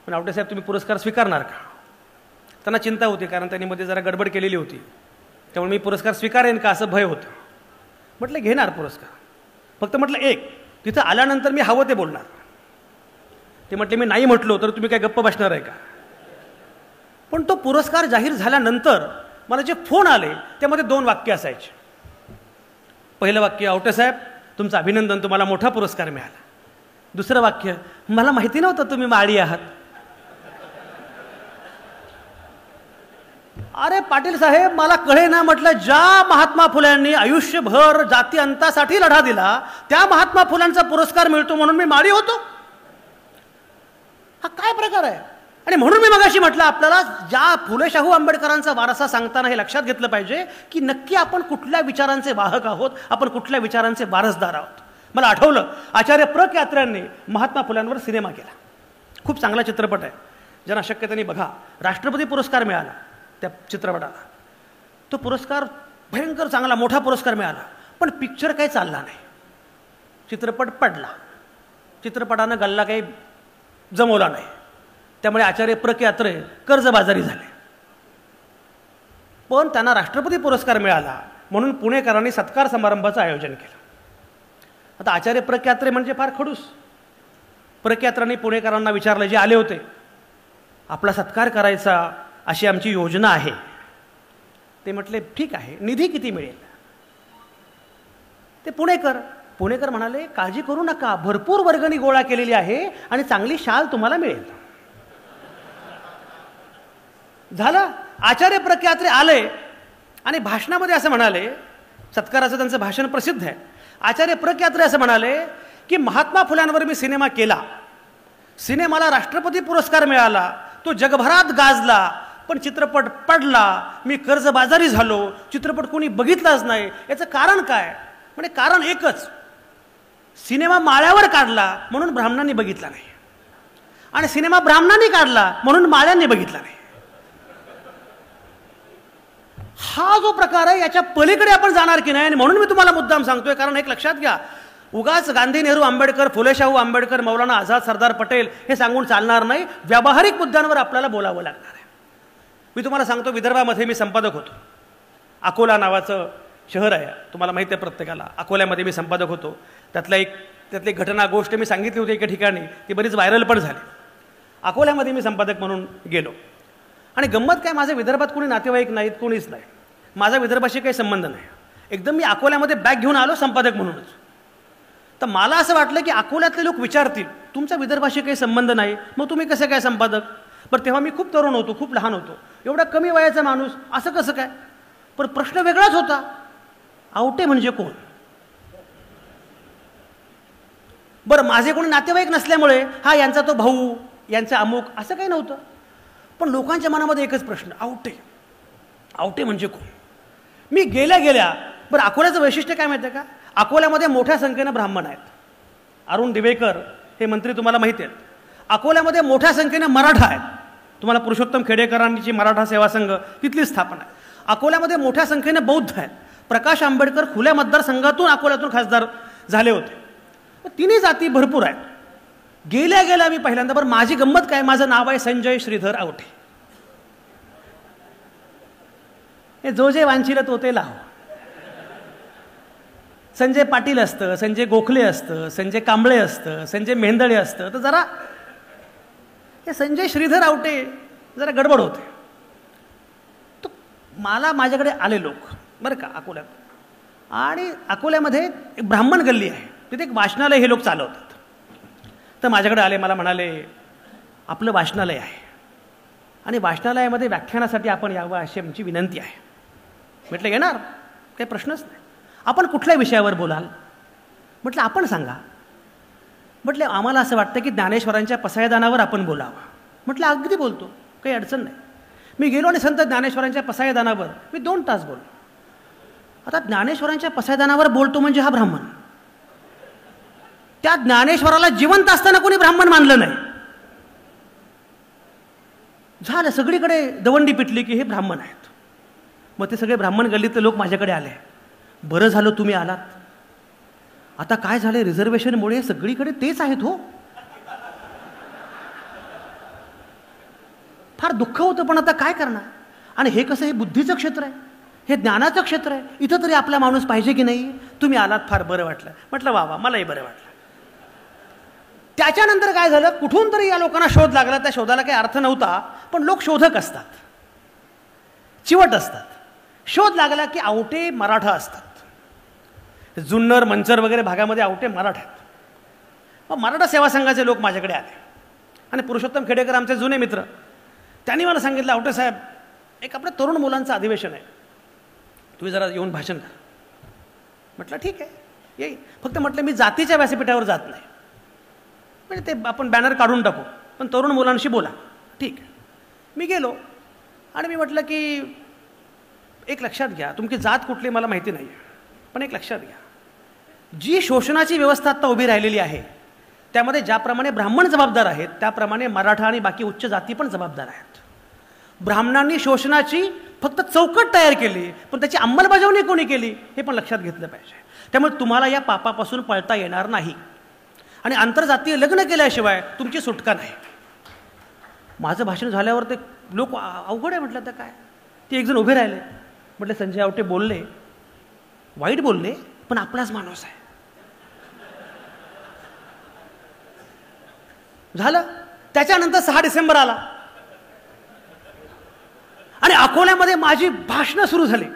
पण आवटे साहेब तुम्ही पुरस्कार स्वीकारणार का? त्यांना चिंता होती कारण त्यांनी मध्ये जरा गडबड केलेली होती, त्यामुळे मी पुरस्कार स्वीकारेन का असं भय होतं. म्हटलं घेणार पुरस्कार, फक्त म्हटलं एक तिथं आल्यानंतर मी हवं ते बोलणार. ते म्हटले मी नाही म्हटलो तर तुम्ही काय गप्प बसणार आहे का? पण तो पुरस्कार जाहीर झाल्यानंतर मला जे फोन आले त्यामध्ये 2 वाक्य असायचे. पहिलं वाक्य, आवटे साहेब तुमचं अभिनंदन, तुम्हाला मोठा पुरस्कार मिळाला. दुसरं वाक्य, मला माहिती नव्हतं तुम्ही माळी आहात. अरे पाटील साहेब मला कळे ना. म्हटलं ज्या महात्मा फुल्यांनी आयुष्यभर जाती अंतासाठी लढा दिला त्या महात्मा फुलांचा पुरस्कार मिळतो म्हणून मी माळी होतो? हा काय प्रकार आहे? आणि म्हणून मी मगाशी म्हटलं आपल्याला ज्या फुले शाहू आंबेडकरांचा वारसा सांगताना हे लक्षात घेतलं पाहिजे की नक्की आपण कुठल्या विचारांचे वाहक आहोत, आपण कुठल्या विचारांचे वारसदार आहोत. मला आठवलं आचार्य प्रक यात्र्यांनी महात्मा फुल्यांवर सिनेमा केला, खूप चांगला चित्रपट आहे, ज्यांना शक्य त्यांनी बघा. राष्ट्रपती पुरस्कार मिळाला त्या चित्रपटाला. तो पुरस्कार भयंकर चांगला मोठा पुरस्कार मिळाला, पण पिक्चर काही चालला नाही, चित्रपट पडला, चित्रपटानं गल्ला काही जमवला नाही. त्यामुळे आचार्य प्रक यात्रे कर्जबाजारी झाले. पण त्यांना राष्ट्रपती पुरस्कार मिळाला म्हणून पुणेकरांनी सत्कार समारंभाचं आयोजन केलं. आता आचार्य प्रक यात्रे म्हणजे फार खडूस. प्रक यात्रांनी पुणेकरांना विचारलं, जे आले होते, आपला सत्कार करायचा अशी आमची योजना आहे. ते म्हटले ठीक आहे, निधी किती मिळेल? ते पुणेकर म्हणाले काळजी करू नका, भरपूर वर्गणी गोळा केलेली आहे आणि चांगली शाल तुम्हाला मिळेल. झालं. आचार्य प्रक यात्रे आले आणि भाषणामध्ये असं म्हणाले, सत्काराचं त्यांचं भाषण प्रसिद्ध आहे. आचार्य प्रक यात्रे असं म्हणाले की महात्मा फुल्यांवर मी सिनेमा केला, सिनेमाला राष्ट्रपती पुरस्कार मिळाला, तो जगभरात गाजला, पण चित्रपट पडला, मी कर्जबाजारी झालो, चित्रपट कोणी बघितलाच नाही. याचं कारण काय? म्हणजे कारण एकच, सिनेमा माळ्यावर काढला म्हणून ब्राह्मणांनी बघितला नाही, आणि सिनेमा ब्राह्मणांनी काढला म्हणून माळ्यांनी बघितला नाही. हा जो प्रकार आहे याच्या पलीकडे आपण जाणार की नाही. आणि म्हणून मी तुम्हाला मुद्दाम सांगतोय, कारण एक लक्षात घ्या, उगाच गांधी, नेहरू, आंबेडकर, फुले शाहू आंबेडकर, मौलाना आझाद, सरदार पटेल हे सांगून चालणार नाही. व्यावहारिक मुद्द्यांवर आपल्याला बोलावं लागणार आहे. मी तुम्हाला सांगतो, विदर्भामध्ये मी संपादक होतो. अकोला नावाचं शहर आहे, तुम्हाला माहिती आहे प्रत्येकाला. अकोल्यामध्ये मी संपादक होतो. त्यातली घटना गोष्ट मी सांगितली होती एका ठिकाणी, ती बरीच व्हायरल पण झाली. अकोल्यामध्ये मी संपादक म्हणून गेलो आणि गंमत काय, माझ्या विदर्भात कोणी नातेवाईक नाहीत, कोणीच नाही, माझा विदर्भाशी काही संबंध नाही. एकदम मी अकोल्यामध्ये बॅग घेऊन आलो संपादक म्हणूनच. तर मला असं वाटलं की अकोल्यातले लोक विचारतील तुमचा विदर्भाशी काही संबंध नाही, मग तुम्ही कसं काय संपादक? बरं तेव्हा मी खूप तरुण होतो, खूप लहान होतो, एवढा कमी वयाचा माणूस, असं कसं काय? पण प्रश्न वेगळाच होता, आवटे म्हणजे कोण? बरं माझे कोणी नातेवाईक नसल्यामुळे हा यांचा तो भाऊ, यांचं अमुक असं काही नव्हतं. पण लोकांच्या मनामध्ये एकच प्रश्न, आवटे आवटे म्हणजे कोण? मी गेल्या गेल्या बरं, अकोल्याचं वैशिष्ट्य काय माहिती आहे का? अकोल्यामध्ये मोठ्या संख्येनं ब्राह्मण आहेत. अरुण दिवेकर हे मंत्री तुम्हाला माहिती आहेत. अकोल्यामध्ये मोठ्या संख्येनं मराठा आहेत. तुम्हाला पुरुषोत्तम खेडेकरांची मराठा सेवा संघ तिथली स्थापना आहे. अकोल्यामध्ये मोठ्या संख्येने बौद्ध आहेत. प्रकाश आंबेडकर खुल्या मतदारसंघातून अकोल्यातून खासदार झाले होते. तिन्ही जाती भरपूर आहेत. गेल्या गेल्या मी पहिल्यांदा, बरं माझी गंमत काय, माझं नाव आहे संजय श्रीधर आवटे. हे जो जे वांछिल तो ते लाव. संजय पाटील असतं, संजय गोखले असतं, संजय कांबळे असतं, संजय मेंदळे असतं, तर जरा हे संजय श्रीधर आवटे जरा गडबड होते. तर मला माझ्याकडे आले लोक बरं का अकोल्यात, आणि अकोल्यामध्ये एक ब्राह्मण गल्ली आहे, तिथे एक वाचनालय हे लोक चालवतात. तर माझ्याकडे आले, मला म्हणाले आपलं वाचनालय आहे आणि वाचनालयामध्ये व्याख्यानासाठी आपण यावं अशी आमची विनंती आहे. म्हटलं येणार, काही प्रश्नच नाही. आपण कुठल्या विषयावर बोलाल? म्हटलं आपण सांगा. म्हटलं आम्हाला असं वाटतं की ज्ञानेश्वरांच्या पसायदानावर आपण बोलावं. म्हटलं अगदी बोलतो, काही अडचण नाही. मी गेलो आणि संत ज्ञानेश्वरांच्या पसायदानावर मी 2 तास बोललो. आता ज्ञानेश्वरांच्या पसायदानावर बोलतो म्हणजे हा ब्राह्मण. त्या ज्ञानेश्वराला जिवंत असताना कोणी ब्राह्मण मानलं नाही. झालं, सगळीकडे दवंडी पिटली की हे ब्राह्मण आहेत. मग ते सगळे ब्राह्मण गल्लीतले लोक माझ्याकडे आले. बरं झालं तुम्ही आलात. आता काय झालं, रिझर्वेशनमुळे सगळीकडे तेच आहेत हो. फार दुःख होतं, पण आता काय करणार. आणि हे कसं, हे बुद्धीचं क्षेत्र आहे, हे ज्ञानाचं क्षेत्र आहे, इथं तरी आपला माणूस पाहिजे की नाही. तुम्ही आलात, फार बरं वाटलं. म्हटलं वा वा, मलाही बरं वाटलं. त्याच्यानंतर काय झालं, कुठून तरी या लोकांना शोध लागला. त्या शोधाला काही अर्थ नव्हता, पण लोक शोधक असतात, चिवट असतात. शोध लागला की आवटे मराठा असतात. जुन्नर मंचर वगैरे भागामध्ये आवटे मराठा आहेत. मग मराठा सेवा संघाचे लोक माझ्याकडे आले आणि पुरुषोत्तम खेडेकर आमचे जुने मित्र, त्यांनी मला सांगितलं आवटे साहेब, एक आपल्या तरुण मुलांचं अधिवेशन आहे, तुम्ही जरा येऊन भाषण करा. म्हटलं ठीक आहे येईल. फक्त म्हटलं मी जातीच्या व्यासपीठावर जात नाही, म्हणजे ते आपण बॅनर काढून टाकू, पण तरुण मुलांशी बोला. ठीक आहे. मी गेलो आणि मी म्हटलं की एक लक्षात घ्या, तुमची जात कुठली मला माहिती नाही, पण एक लक्षात घ्या, जी शोषणाची व्यवस्था आता उभी राहिलेली आहे त्यामध्ये ज्याप्रमाणे ब्राह्मण जबाबदार आहेत त्याप्रमाणे मराठा आणि बाकी उच्च जाती पण जबाबदार आहेत. ब्राह्मणांनी शोषणाची फक्त चौकट तयार केली, पण त्याची अंमलबजावणी कोणी केली हे पण लक्षात घेतलं पाहिजे. त्यामुळे तुम्हाला या पापापासून पळता येणार नाही आणि आंतरजातीय लग्न केल्याशिवाय तुमची सुटका नाही. माझं भाषण झाल्यावर ते लोक अवघड आहे म्हटलं तर काय. ते एक जण उभे राहिले. म्हटलं संजय आवटे बोलले, वाईट बोलले, पण आपलाच माणूस आहे. झालं. त्याच्यानंतर 6 डिसेंबर आला आणि अकोल्यामध्ये माझी भाषणं सुरू झाली.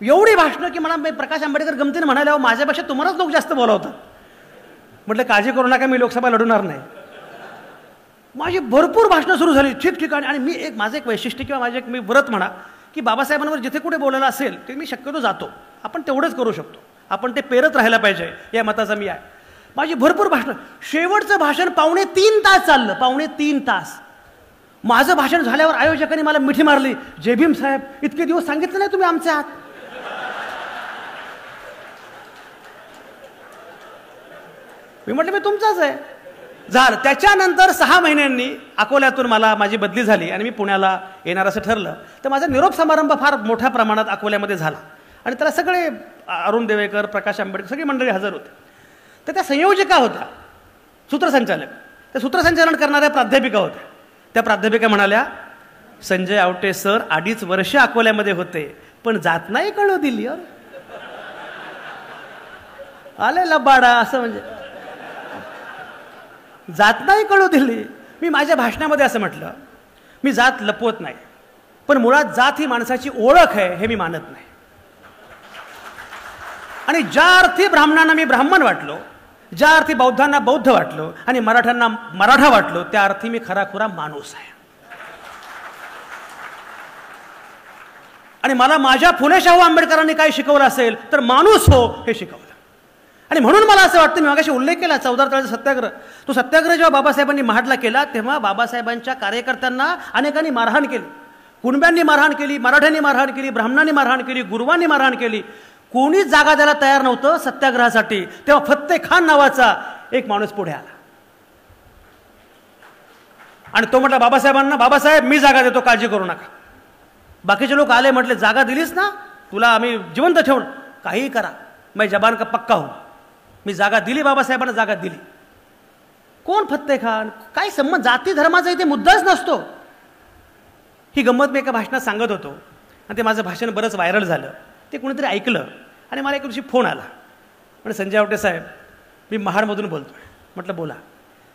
एवढी भाषणं की मला प्रकाश आंबेडकर गमतीने म्हणाले, माझ्यापेक्षा तुम्हालाच लोक जास्त बोलावतात. म्हटलं काळजी करू नका, मी लोकसभा लढवणार नाही. माझी भरपूर भाषणं सुरू झाली ठिकठिकाणी. आणि मी माझं एक वैशिष्ट्य किंवा माझे एक मी व्रत म्हणा की बाबासाहेबांवर जिथे कुठे बोलायला असेल ते मी शक्यतो जातो. आपण तेवढंच करू शकतो, आपण ते पेरत राहायला पाहिजे या मताचा मी आहे. माझी भरपूर भाषणं, शेवटचं भाषण 2.5 तास चाललं. 2.5 तास माझं भाषण झाल्यावर आयोजकांनी मला मिठी मारली. जय भीम साहेब, इतके दिवस सांगितलं नाही तुम्ही आमचे आहात. मी म्हटलं मी तुमचाच आहे. झालं. त्याच्यानंतर 6 महिन्यांनी अकोल्यातून मला माझी बदली झाली आणि मी पुण्याला येणार असं ठरलं. तर माझा निरोप समारंभ फार मोठ्या प्रमाणात अकोल्यामध्ये झाला आणि त्याला सगळे अरुण देवेकर, प्रकाश आंबेडकर सगळी मंडळी हजर होते. तर त्या संयोजिका होत्या, सूत्रसंचालक. त्या सूत्रसंचालन करणाऱ्या प्राध्यापिका होत्या. त्या प्राध्यापिका म्हणाल्या, संजय आवटे सर 2.5 वर्ष अकोल्यामध्ये होते पण जात नाही कळू दिली. आले लबाडा, असं म्हणजे जात नाही कळू दिली. मी माझ्या भाषणामध्ये असं म्हटलं, मी जात लपवत नाही, पण मुळात जात ही माणसाची ओळख आहे हे मी मानत नाही. आणि ज्या अर्थी ब्राह्मणांना मी ब्राह्मण वाटलो, ज्या अर्थी बौद्धांना बौद्ध वाटलो आणि मराठ्यांना मराठा वाटलो, त्या अर्थी मी खराखुरा माणूस आहे. आणि मला माझ्या फुले शाहू आंबेडकरांनी काय शिकवलं असेल तर माणूस हो हे शिकवलं. आणि म्हणून मला असं वाटतं, मी मागाशी उल्लेख केला 14 तळ्याचा सत्याग्रह, तो सत्याग्रह जेव्हा बाबासाहेबांनी महाडला केला तेव्हा बाबासाहेबांच्या कार्यकर्त्यांना अनेकांनी मारहाण केली. कुणब्यांनी मारहाण केली, मराठ्यांनी मारहाण केली, ब्राह्मणांनी मारहाण केली, गुरुवांनी मारहाण केली. कोणीच जागा द्यायला तयार नव्हतं सत्याग्रहासाठी. तेव्हा फत्ते खान नावाचा एक माणूस पुढे आला आणि तो म्हटला बाबासाहेबांना, बाबासाहेब मी जागा देतो, काळजी करू नका. बाकीचे लोक आले, म्हटले जागा दिलीस ना, तुला आम्ही जिवंत ठेवून काही करा, मैं जबान का पक्का हूं. मी जागा दिली, बाबासाहेबांना जागा दिली. कोण फत्ते खान, काय संबंध, जाती धर्माचा इथे मुद्दाच नसतो. ही गंमत मी एका भाषणात सांगत होतो आणि ते माझं भाषण बरंच व्हायरल झालं. ते कोणीतरी ऐकलं आणि मला एका दिवशी फोन आला, म्हणजे संजय आवटे साहेब मी महाडमधून बोलतोय. म्हटलं बोला.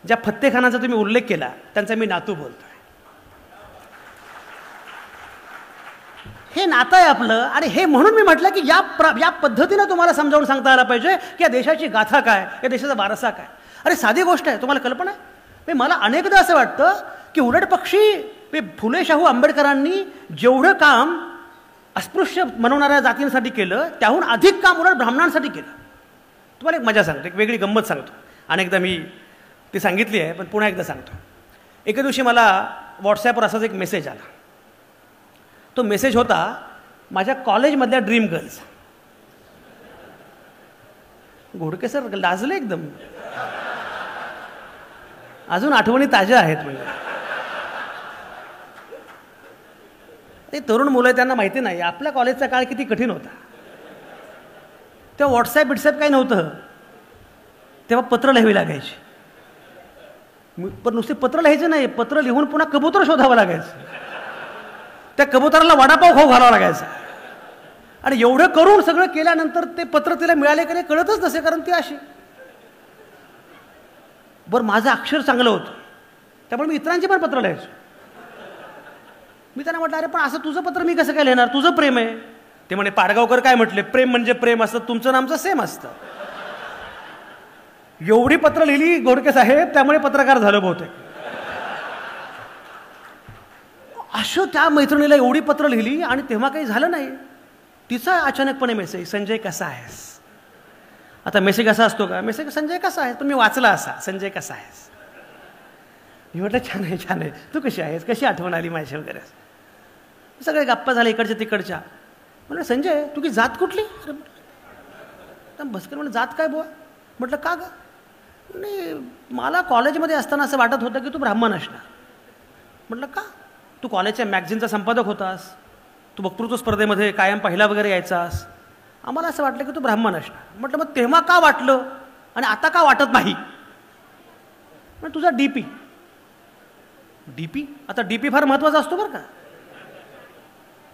ज्या फत्तेखानाचा तुम्ही उल्लेख केला त्यांचा मी नातू बोलतोय. हे नातं आहे आपलं. आणि हे म्हणून मी म्हटलं की या पद्धतीनं तुम्हाला समजावून सांगता आलं पाहिजे की या देशाची गाथा काय, या देशाचा वारसा काय. अरे साधी गोष्ट आहे, तुम्हाला कल्पना आहे. मला अनेकदा असं वाटतं की उलट पक्षी फुले शाहू आंबेडकरांनी जेवढं काम अस्पृश्य म्हणवणाऱ्या जातींसाठी केलं त्याहून अधिक काम उलट ब्राह्मणांसाठी केलं. तुम्हाला एक मजा सांगतो, एक वेगळी गंमत सांगतो. अनेकदा मी ती सांगितली आहे पण पुन्हा एकदा सांगतो. एके दिवशी मला व्हॉट्सॲपवर असाच एक मेसेज आला. तो मेसेज होता माझ्या कॉलेजमधल्या ड्रीम गर्ल्स. घोडके सर लाजले एकदम, अजून आठवणी ताज्या आहेत. म्हणजे ते तरुण मुलं आहेत, त्यांना माहिती नाही आपल्या कॉलेजचा काळ किती कठीण होता. तेव्हा व्हॉट्सॲप बिट्सॲप काही नव्हतं. तेव्हा पत्र लिहावी लागायची. पण नुसते पत्र लिहायचं नाही, पत्र लिहून पुन्हा कबूतर शोधावं लागायचं. त्या कबुतराला वडापाव खाऊ घालावा लागायचा. आणि एवढं करून सगळं केल्यानंतर ते पत्र तिला मिळाले की नाही कळतच नसे, कारण ती अशी. बरं माझं अक्षर चांगलं होतं त्यामुळे मी इतरांची पण पत्र लिहायचो. मी त्यांना म्हटलं अरे पण असं तुझं पत्र मी कसं काय लिहिणार, तुझं प्रेम आहे. ते म्हणे पाडगावकर काय म्हटले, प्रेम म्हणजे प्रेम असतं, तुमचं नामचं सेम असतं. एवढी पत्र लिहिली घोडके साहेब, त्यामुळे पत्रकार झालं बहुतेक. अशो त्या मैत्रिणीला एवढी पत्र लिहिली आणि तेव्हा काही झालं नाही. तिचा अचानकपणे मेसेज, संजय कसा आहेस. आता मेसेज कसा असतो का, मेसेज संजय कसा आहेस, पण मी वाचला असा, संजय कसा आहेस. मी म्हटलं छान आहे छान आहे, तू कशी आहेस, कशी आठवण आली माझ्या वगैरे. सगळे गप्पा झाले इकडच्या तिकडच्या. म्हटलं संजय तुझी जात कुठली. अरे बसकर म्हटलं जात काय बुवा. म्हटलं का ग. नाही मला कॉलेजमध्ये असताना असं वाटत होतं की तू ब्राह्मण असणार. म्हटलं का. तू कॉलेजच्या मॅगझिनचा संपादक होतास, तू वक्तृत्व स्पर्धेमध्ये कायम पहिला वगैरे यायचास, आम्हाला असं वाटलं की तू ब्राह्मण असणार. म्हटलं मग तेव्हा का वाटलं आणि आता का वाटत नाही. मग तुझा डीपी. डीपी आता डीपी फार महत्त्वाचा असतो बरं का.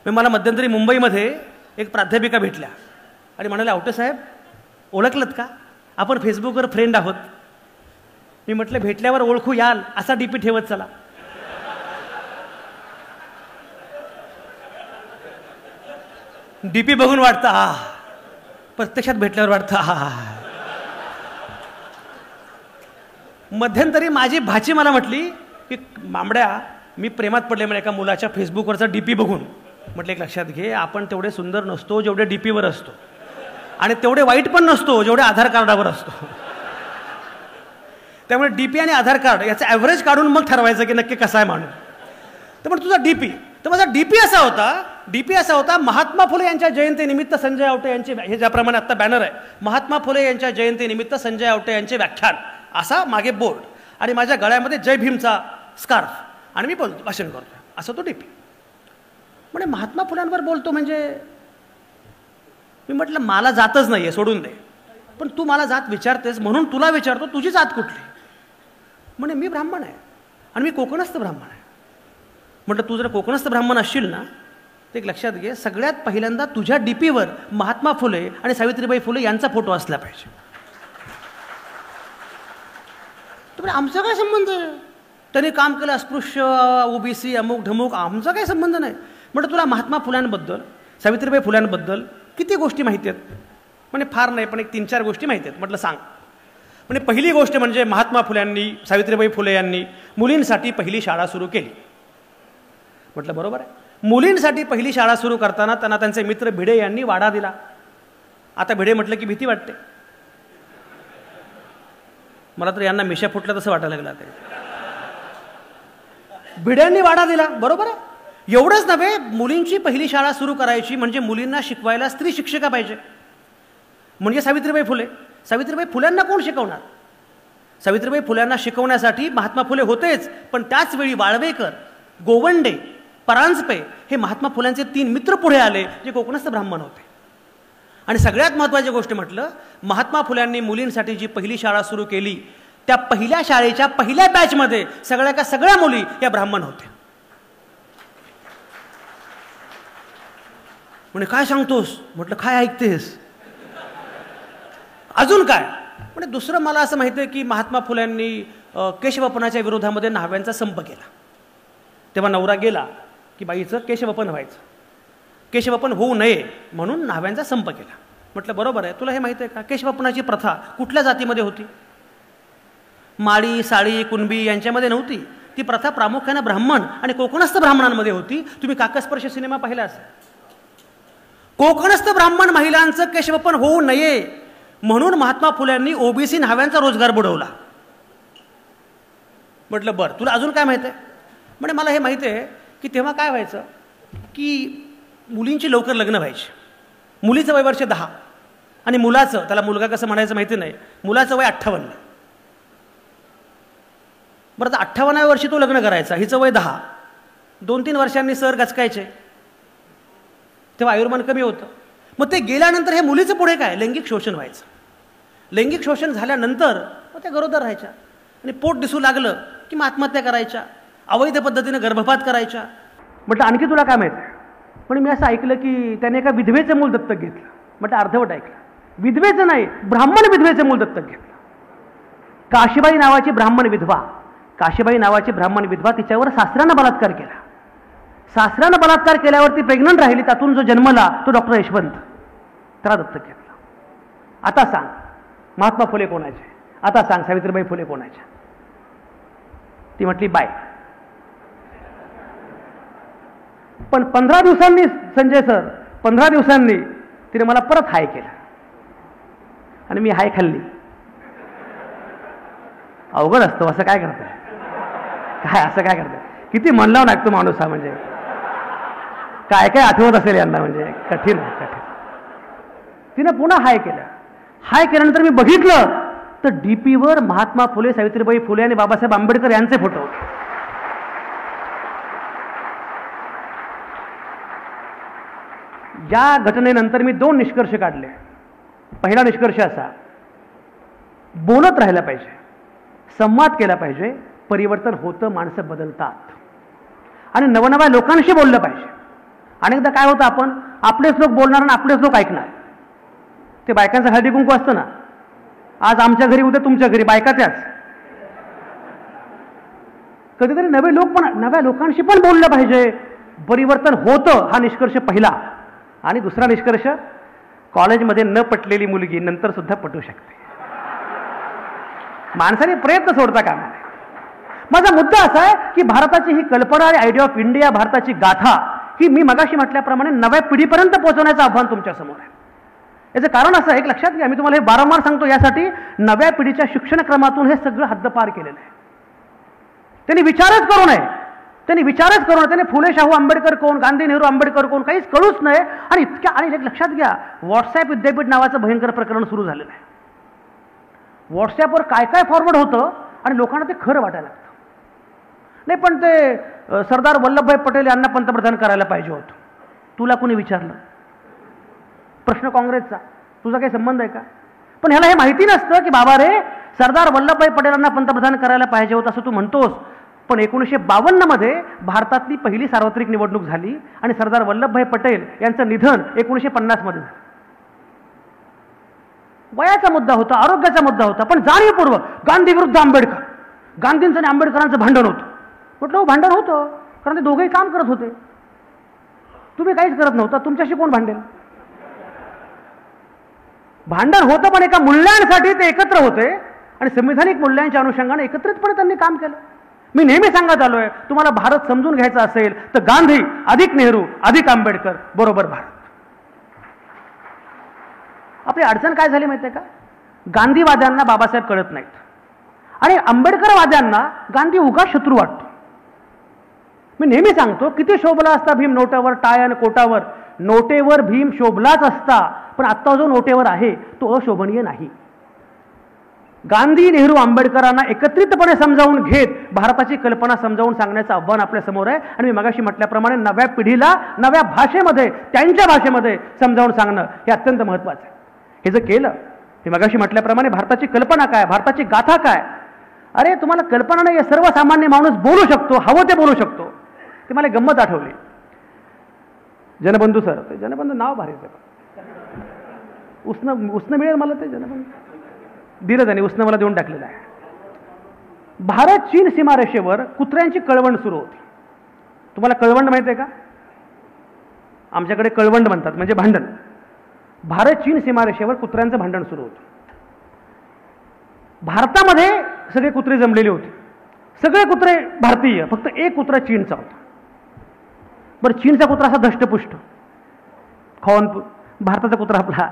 मी मला मध्यंतरी मुंबईमध्ये एक प्राध्यापिका भेटल्या आणि म्हणाले आवटे साहेब ओळखलत का, आपण फेसबुकवर फ्रेंड आहोत. मी म्हटलं भेटल्यावर ओळखू याल, असा डीपी ठेवत चला. डीपी बघून वाटतं हा, प्रत्यक्षात भेटल्यावर वाटतं हा. मध्यंतरी माझी भाची मला म्हटली की मामड्या मी प्रेमात पडले म्हणे एका मुलाच्या फेसबुकवरचा डीपी बघून. म्हटलं एक लक्षात घे, आपण तेवढे सुंदर नसतो जेवढे डीपीवर असतो, आणि तेवढे वाईट पण नसतो जेवढे आधार कार्डावर असतो. त्यामुळे डीपी आणि आधार कार्ड याचं ॲव्हरेज काढून मग ठरवायचं की नक्की कसा आहे माणूस. तर मग तुझा डीपी. तर माझा डीपी असा होता महात्मा फुले यांच्या जयंतीनिमित्त संजय आवटे यांचे, हे ज्याप्रमाणे आत्ता बॅनर आहे, महात्मा फुले यांच्या जयंतीनिमित्त संजय आवटे यांचे व्याख्यान, असा मागे बोर्ड आणि माझ्या गळ्यामध्ये जय भीमचा स्कार्फ, आणि मी बोलतो भाषण करतो, असं तो डीपी. म्हणजे महात्मा फुल्यांवर बोलतो म्हणजे. मी म्हटलं मला जातच नाही आहे, सोडून दे, पण तू मला जात विचारतेस म्हणून तुला विचारतो तुझी जात कुठली. म्हणे मी ब्राह्मण आहे आणि मी कोकणस्थ ब्राह्मण आहे. म्हटलं तू जर कोकणस्थ ब्राह्मण असशील ना तर एक लक्षात घे, सगळ्यात पहिल्यांदा तुझ्या डीपीवर महात्मा फुले आणि सावित्रीबाई फुले यांचा फोटो असला पाहिजे. तर आमचा काय संबंध आहे, त्यांनी काम केलं अस्पृश्य ओबीसी अमुक ढमुक, आमचा काही संबंध नाही. म्हटलं तुला महात्मा फुल्यांबद्दल सावित्रीबाई फुल्यांबद्दल किती गोष्टी माहिती आहेत. म्हणजे फार नाही पण एक 3-4 गोष्टी माहिती आहेत. म्हटलं सांग. म्हणजे पहिली गोष्ट म्हणजे महात्मा फुल्यांनी सावित्रीबाई फुले यांनी मुलींसाठी पहिली शाळा सुरू केली. म्हटलं बरोबर आहे. मुलींसाठी पहिली शाळा सुरू करताना त्यांना त्यांचे मित्र भिडे यांनी वाडा दिला. आता भिडे म्हटलं की भीती वाटते. मला तर यांना मिशा फुटल्या तसं वाटायला लागलं. ते भिड्यांनी वाडा दिला, बरोबर आहे. एवढंच नव्हे, मुलींची पहिली शाळा सुरू करायची म्हणजे मुलींना शिकवायला स्त्री शिक्षिका पाहिजे, म्हणजे सावित्रीबाई फुले. सावित्रीबाई फुल्यांना कोण शिकवणार? सावित्रीबाई फुल्यांना शिकवण्यासाठी महात्मा फुले होतेच, पण त्याच वेळी वाळवेकर, गोवंडे, परांजपे हे महात्मा फुल्यांचे 3 मित्र पुढे आले, जे कोकणस्थ ब्राह्मण होते. आणि सगळ्यात महत्त्वाची गोष्ट म्हटलं, महात्मा फुल्यांनी मुलींसाठी जी पहिली शाळा सुरू केली, त्या पहिल्या शाळेच्या पहिल्या बॅचमध्ये सगळ्या मुली या ब्राह्मण होत्या. म्हणजे काय सांगतोस? म्हटलं काय ऐकतेस? अजून काय? म्हणजे दुसरं मला असं माहिती आहे की महात्मा फुल्यांनी केशवपनाच्या विरोधामध्ये न्हाव्यांचा संप केला. तेव्हा नवरा गेला की बाईचं केशवपन व्हायचं, केशवपन होऊ नये म्हणून न्हाव्यांचा संप केला. म्हटलं बरोबर आहे. तुला हे माहिती आहे का, केशवपनाची प्रथा कुठल्या जातीमध्ये होती? माळी, साळी, कुणबी यांच्यामध्ये नव्हती. ती प्रथा प्रामुख्याने ब्राह्मण आणि कोकणस्थ ब्राह्मणांमध्ये होती. तुम्ही काकस्पर्श सिनेमा पाहिला असेल. कोकणस्थ ब्राह्मण महिलांचं केशवपन होऊ नये म्हणून महात्मा फुल्यांनी ओबीसी न्हाव्यांचा रोजगार बुडवला. म्हटलं बरं, तुला अजून काय माहिती आहे? म्हणजे मला हे माहिती आहे की तेव्हा काय व्हायचं की मुलींची लवकर लग्न व्हायची. मुलीचं वय वर्ष 10 आणि मुलाचं, त्याला मुलगा कसं म्हणायचं माहिती नाही, मुलाचं वय 58. बरं, तर 58व्या वर्षी तो लग्न करायचा, हिचं वय 10. 2-3 वर्षांनी सर गचकायचे, तेव्हा आयुर्मान कमी होतं. मग ते गेल्यानंतर हे मुलीचं पुढे काय, लैंगिक शोषण व्हायचं. लैंगिक शोषण झाल्यानंतर मग त्या गरोदर राहायच्या आणि पोट दिसू लागलं की मग आत्महत्या करायच्या, अवैध पद्धतीने गर्भपात करायच्या. म्हटलं आणखी तुला काय माहिती आहे? पण मी असं ऐकलं की त्याने एका विधवेचं मूल दत्तक घेतलं. म्हटलं अर्धवट ऐकलं. विधवेचं नाही, ब्राह्मण विधवेचं मूल दत्तक घेतलं. काशीबाई नावाची ब्राह्मण विधवा, काशीबाई नावाची ब्राह्मण विधवा, तिच्यावर सासऱ्यानं बलात्कार केला. सासऱ्यानं बलात्कार केल्यावरती प्रेग्नंट राहिली, त्यातून जो जन्मला तो डॉक्टर यशवंत, त्याला दत्तक घेतला. आता सांग महात्मा फुले कोणाचे? आता सांग सावित्रीबाई फुले कोणाच्या? ती म्हटली बाय. पण 15 दिवसांनी संजय सर, 15 दिवसांनी तिने मला परत हाय केलं आणि मी हाय खाल्ली. अवघड असतो, असं काय करतंय? काय असं काय करतंय? किती मन लावून ऐकतो माणूस हा. म्हणजे काय काय आठवत असेल यांना, म्हणजे कठीण आहे, कठीण. तिनं पुन्हा हाय केलं. हाय केल्यानंतर मी बघितलं तर डीपीवर महात्मा फुले, सावित्रीबाई फुले आणि बाबासाहेब आंबेडकर यांचे फोटो होते. या घटनेनंतर मी 2 निष्कर्ष काढले. पहिला निष्कर्ष असा, बोलत राहायला पाहिजे, संवाद केला पाहिजे, परिवर्तन होतं, माणसं बदलतात आणि नवनव्या लोकांशी बोललं पाहिजे. अनेकदा काय होतं, आपण आपलेच लोक बोलणार आणि आपलेच लोक ऐकणार. ते बायकांचं हळदी कुंकू असतं ना, आज आमच्या घरी, उद्या तुमच्या घरी, बायका त्याच. कधीतरी नव्या लोकांशी पण बोललं पाहिजे, परिवर्तन होतं, हा निष्कर्ष पहिला. आणि दुसरा निष्कर्ष, कॉलेजमध्ये न पटलेली मुलगी नंतर सुद्धा पटू शकते. माणसाने प्रयत्न सोडता कामा नये. माझा मुद्दा असा आहे की भारताची ही कल्पना आणि आयडिया ऑफ इंडिया, भारताची गाथा, ही मी मगाशी म्हटल्याप्रमाणे नव्या पिढीपर्यंत पोहोचवण्याचं आव्हान तुमच्या समोर आहे. याचं कारण असं आहे, एक लक्षात घ्या, मी तुम्हाला हे वारंवार सांगतो, यासाठी नव्या पिढीच्या शिक्षणक्रमातून हे सगळं हद्दपार केलेलं आहे. त्यांनी विचारच करू नये, त्यांनी फुले, शाहू, आंबेडकर कोण, गांधी, नेहरू, आंबेडकर कोण, काहीच कळूच नये. आणि आणि एक लक्षात घ्या, व्हॉट्सॲप विद्यापीठ नावाचं भयंकर प्रकरण सुरू झालेलं आहे. व्हॉट्सॲपवर काय काय फॉरवर्ड होतं आणि लोकांना ते खरं वाटायला लागतं. नाही पण ते सरदार वल्लभभाई पटेल यांना पंतप्रधान करायला पाहिजे होतं. तुला कोणी विचारलं? प्रश्न काँग्रेसचा, तुझा काही संबंध आहे का? पण ह्याला हे माहिती नसतं की बाबा रे, सरदार वल्लभभाई पटेलांना पंतप्रधान करायला पाहिजे होतं असं तू म्हणतोस, पण 1952 मध्ये भारतातली पहिली सार्वत्रिक निवडणूक झाली आणि सरदार वल्लभभाई पटेल यांचं निधन 1950 मध्ये झालं. वयाचा मुद्दा होता, आरोग्याचा मुद्दा होता, पण जाणीवपूर्वक गांधी विरुद्ध आंबेडकर, गांधींचं आणि आंबेडकरांचं भांडण होतं. म्हटलं भांडण होतं कारण ते दोघेही काम करत होते, तुम्ही काहीच करत नव्हता, तुमच्याशी कोण भांडेल? भांडण होतं पण एका मूल्यांसाठी ते एकत्र होते आणि संविधानिक मूल्यांच्या अनुषंगाने एकत्रितपणे त्यांनी काम केलं. मी नेहमी सांगत आलोय, तुम्हाला भारत समजून घ्यायचा असेल तर गांधी अधिक नेहरू अधिक आंबेडकर बरोबर भारत. आपली अडचण काय झाली माहिती आहे का? गांधीवाद्यांना बाबासाहेब कळत नाहीत, आणि आंबेडकरवाद्यांना गांधी उगा शत्रू वाटतो. मी नेहमी सांगतो, किती शोभला असता भीम नोटावर, टाय आणि कोटावर. नोटेवर भीम शोभलाच असता, पण आत्ता जो नोटेवर आहे तो अशोभनीय नाही. गांधी, नेहरू, आंबेडकरांना एकत्रितपणे समजावून घेत भारताची कल्पना समजावून सांगण्याचं आव्हान आपल्या समोर आहे. आणि मी मगाशी म्हटल्याप्रमाणे नव्या पिढीला नव्या भाषेमध्ये, त्यांच्या भाषेमध्ये समजावून सांगणं हे अत्यंत महत्त्वाचं आहे. हे जर केलं, मी मगाशी म्हटल्याप्रमाणे भारताची कल्पना काय, भारताची गाथा काय. अरे तुम्हाला कल्पना नाही, सर्वसामान्य माणूस बोलू शकतो, हवं ते बोलू शकतो. ते मला गंमत आठवली. जनबंधू सर, ते जनबंधू नाव भारी आहे. उसनं मिळेल मला ते जनबंधू दिलं त्याने, उसनं मला देऊन टाकलेलं आहे. भारत चीन सीमारेषेवर कुत्र्यांची कळवंड सुरू होती. तुम्हाला कळवंड माहिती आहे का? आमच्याकडे कळवंड म्हणतात, म्हणजे भांडण. भारत चीन सीमारेषेवर कुत्र्यांचं भांडण सुरू होतं. भारतामध्ये सगळे कुत्रे जमलेले होते, सगळे कुत्रे भारतीय, फक्त एक कुत्रा चीनचा होता. बरं, चीनचा कुत्रा असा धष्टपुष्ट खाऊन, भारताचा कुत्रा आपला.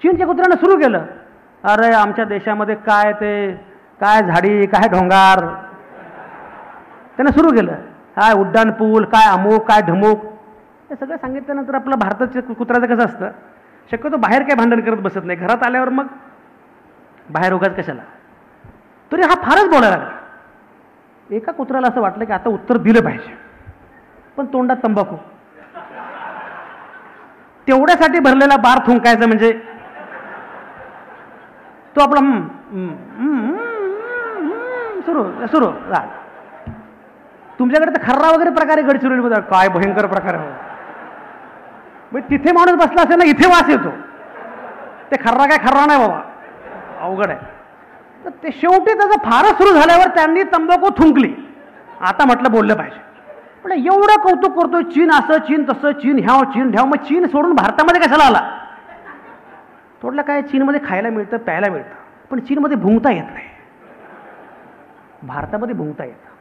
चीनच्या कुत्र्यानं सुरू केलं, अरे आमच्या देशामध्ये काय ते काय झाडी, काय ढोंगार. त्यानं सुरू केलं, काय उड्डाण पूल, काय अमुक, काय ढमुक. हे सगळं सांगितल्यानंतर आपलं भारताचं कुत्र्याचं कसं असतं, शक्यतो बाहेर काय भांडण करत बसत नाही, घरात आल्यावर मग बाहेर उगाच कशाला. तरी हा फारच बोलायला लागला. एका कुत्र्याला असं वाटलं की आता उत्तर दिलं पाहिजे, पण तोंडात तंबाखू. तेवढ्यासाठी भरलेला बार थुंकायचं म्हणजे तो आपला सुरू सुरू. तुमच्याकडे तर खर्रा वगैरे प्रकारे गडचिरोली काय भयंकर प्रकार आहे. तिथे माणूस बसला असेल ना, इथे वास येतो. ते खर्रा काय खर्रा नाही बाबा, अवघड आहे. तर ते शेवटी त्याचं फारच सुरू झाल्यावर त्यांनी तंबाखू थुंकली. आता म्हटलं बोललं पाहिजे, पण एवढं कौतुक करतोय, चीन असं, चीन तसं, चीन ह्याव, चीन ढ्याव. मग चीन सोडून भारतामध्ये कशाला आला? थोडलं काय, चीनमध्ये खायला मिळतं, प्यायला मिळतं, पण चीनमध्ये भुंकता येत नाही. भारतामध्ये भुंकता येतं.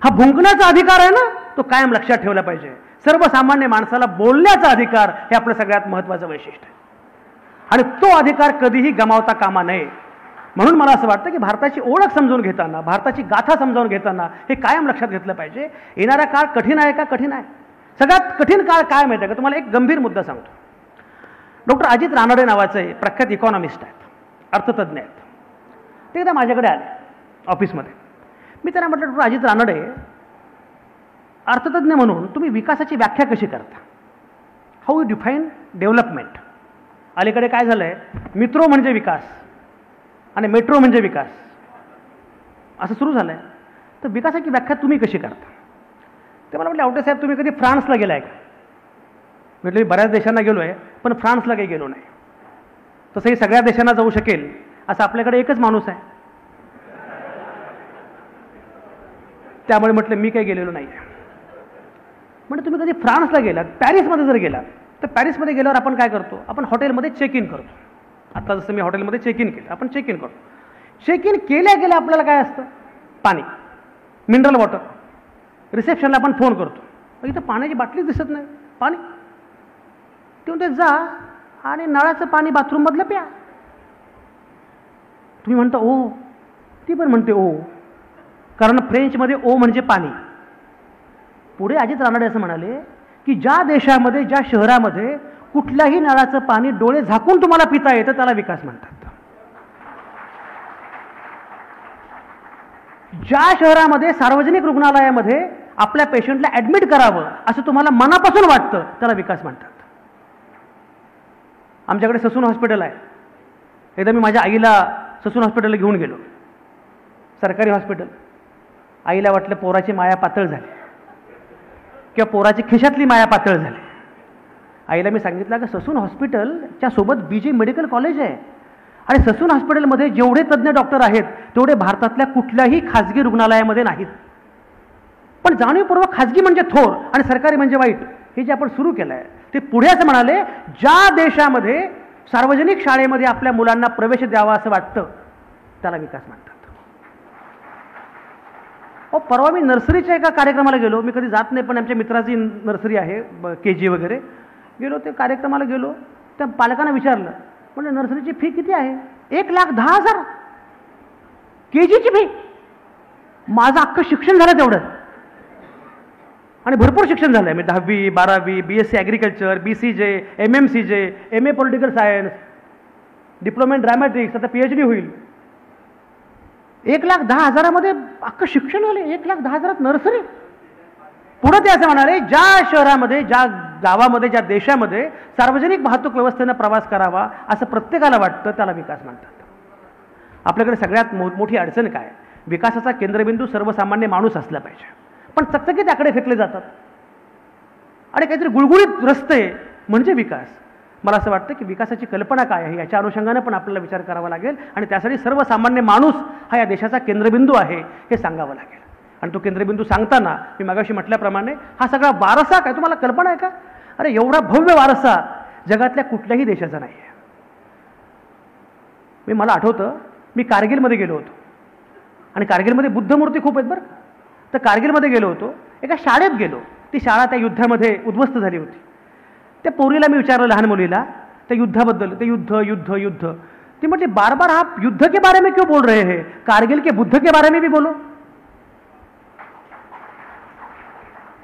हा भुंकण्याचा अधिकार आहे ना, तो कायम लक्षात ठेवला पाहिजे. सर्वसामान्य माणसाला बोलण्याचा अधिकार हे आपलं सगळ्यात महत्त्वाचं वैशिष्ट्य आहे, आणि तो अधिकार कधीही गमावता कामा नये. म्हणून मला असं वाटतं की भारताची ओळख समजून घेताना, भारताची गाथा समजावून घेताना हे कायम लक्षात घेतलं पाहिजे. येणारा काळ कठीण आहे का? कठीण आहे. सगळ्यात कठीण काळ काय माहिती आहे का? तुम्हाला एक गंभीर मुद्दा सांगतो. डॉक्टर अजित रानडे नावाचे प्रख्यात इकॉनॉमिस्ट आहेत, अर्थतज्ञ आहेत. ते एकदा माझ्याकडे आले ऑफिसमध्ये. मी त्यांना म्हटलं, डॉक्टर अजित रानडे, अर्थतज्ञ म्हणून तुम्ही विकासाची व्याख्या कशी करता? How you define development? अलीकडे काय झालं आहे, मित्रो म्हणजे विकास आणि मेट्रो म्हणजे विकास असं सुरू झालं आहे. तर विकासाची व्याख्या तुम्ही कशी करता? ते मला म्हटलं, आवटे साहेब तुम्ही कधी फ्रान्सला गेला आहे का? म्हटलं मी बऱ्याच देशांना गेलो आहे, पण फ्रान्सला काही गेलो नाही. तसंही सगळ्या देशांना जाऊ शकेल असं आपल्याकडे एकच माणूस आहे. त्यामुळे म्हटलं मी काही गेलेलो नाही आहे. म्हणजे तुम्ही कधी फ्रान्सला गेलात, पॅरिसमध्ये जर गेलात, तर पॅरिसमध्ये गेल्यावर आपण काय करतो? आपण हॉटेलमध्ये चेक इन करतो. आता जसं मी हॉटेलमध्ये चेक इन केलं, आपण चेक इन करतो. चेक इन केल्या गेल्या आपल्याला काय असतं? पाणी, मिनरल वॉटर. रिसेप्शनला आपण फोन करतो, इथं पाण्याची बाटली दिसत नाही, पाणी. ते म्हणते जा आणि नळाचं पाणी बाथरूममधलं प्या. तुम्ही म्हणता ओ, ती पण म्हणते ओ, कारण फ्रेंचमध्ये ओ म्हणजे पाणी. पुढे अजित रानडे असं म्हणाले की ज्या देशामध्ये, ज्या शहरामध्ये कुठल्याही नळाचं पाणी डोळे झाकून तुम्हाला पिता येतं, त्याला विकास म्हणतात. ज्या शहरामध्ये सार्वजनिक रुग्णालयामध्ये आपल्या पेशंटला ऍडमिट करावं असं तुम्हाला मनापासून वाटतं, त्याला विकास म्हणतात. आमच्याकडे ससून हॉस्पिटल आहे. एकदा मी माझ्या आईला ससून हॉस्पिटलला घेऊन गेलो, सरकारी हॉस्पिटल. आईला वाटलं पोराची माया पातळ झाली किंवा पोराची खिशातली माया पातळ झाली. आईला मी सांगितलं की ससून हॉस्पिटलच्या सोबत BJ मेडिकल कॉलेज आहे, आणि ससून हॉस्पिटलमध्ये जेवढे तज्ज्ञ डॉक्टर आहेत तेवढे भारतातल्या कुठल्याही खाजगी रुग्णालयामध्ये नाहीत. पण जाणीवपूर्वक खाजगी म्हणजे थोर आणि सरकारी म्हणजे वाईट, हे जे आपण सुरू केलं आहे ते पुढे असं म्हणाले, ज्या देशामध्ये सार्वजनिक शाळेमध्ये आपल्या मुलांना प्रवेश द्यावा असं वाटतं, त्याला विकास म्हणतात. परवा मी नर्सरीच्या एका कार्यक्रमाला गेलो. मी कधी जात नाही, पण आमच्या मित्राची नर्सरी आहे, KG वगैरे. गेलो, ते कार्यक्रमाला गेलो. त्या पालकांना विचारलं, म्हणजे नर्सरीची फी किती आहे? 1,10,000. KGची फी. माझं अख्खं शिक्षण झालं तेवढं, आणि भरपूर शिक्षण झालं आहे. मी 10वी 12वी BSc agriculture, BCJ, MMCJ, MA political science, diploma in dramatics, आता PhD होईल. 1,10,000 अख्खं शिक्षण झालं. 1,10,000 नर्सरी. पुढे ते असं म्हणाले, ज्या शहरामध्ये, ज्या गावामध्ये, ज्या देशामध्ये सार्वजनिक वाहतूक व्यवस्थेनं प्रवास करावा असं प्रत्येकाला वाटतं, त्याला विकास म्हणतात. आपल्याकडे सगळ्यात मोठी अडचण काय? विकासाचा केंद्रबिंदू सर्वसामान्य माणूस असला पाहिजे, पण चकचकीत आकडे फेकले जातात आणि काहीतरी गुळगुळीत रस्ते म्हणजे विकास. मला असं वाटतं की विकासाची कल्पना काय आहे याच्या अनुषंगाने पण आपल्याला विचार करावा लागेल, आणि त्यासाठी सर्वसामान्य माणूस हा या देशाचा केंद्रबिंदू आहे हे सांगावं लागेल. आणि तो केंद्रबिंदू सांगताना मी मगाशी म्हटल्याप्रमाणे हा सगळा वारसा काय तुम्हाला कल्पना आहे का? अरे एवढा भव्य वारसा जगातल्या कुठल्याही देशाचा नाही आहे. मला आठवतं, मी कारगिलमध्ये गेलो होतो, आणि कारगिलमध्ये बुद्धमूर्ती खूप आहेत बरं. तर कारगिलमध्ये गेलो होतो, एका शाळेत गेलो. ती शाळा त्या युद्धामध्ये उद्ध्वस्त झाली होती. त्या पोरीला मी विचारलं, लहान मुलीला, त्या युद्धाबद्दल, ते युद्ध युद्ध युद्ध. ती म्हटली, बार बार आप युद्ध के बारे में क्यों बोल रहे हैं? कारगिल के बुद्ध के बारे में भी बोलो.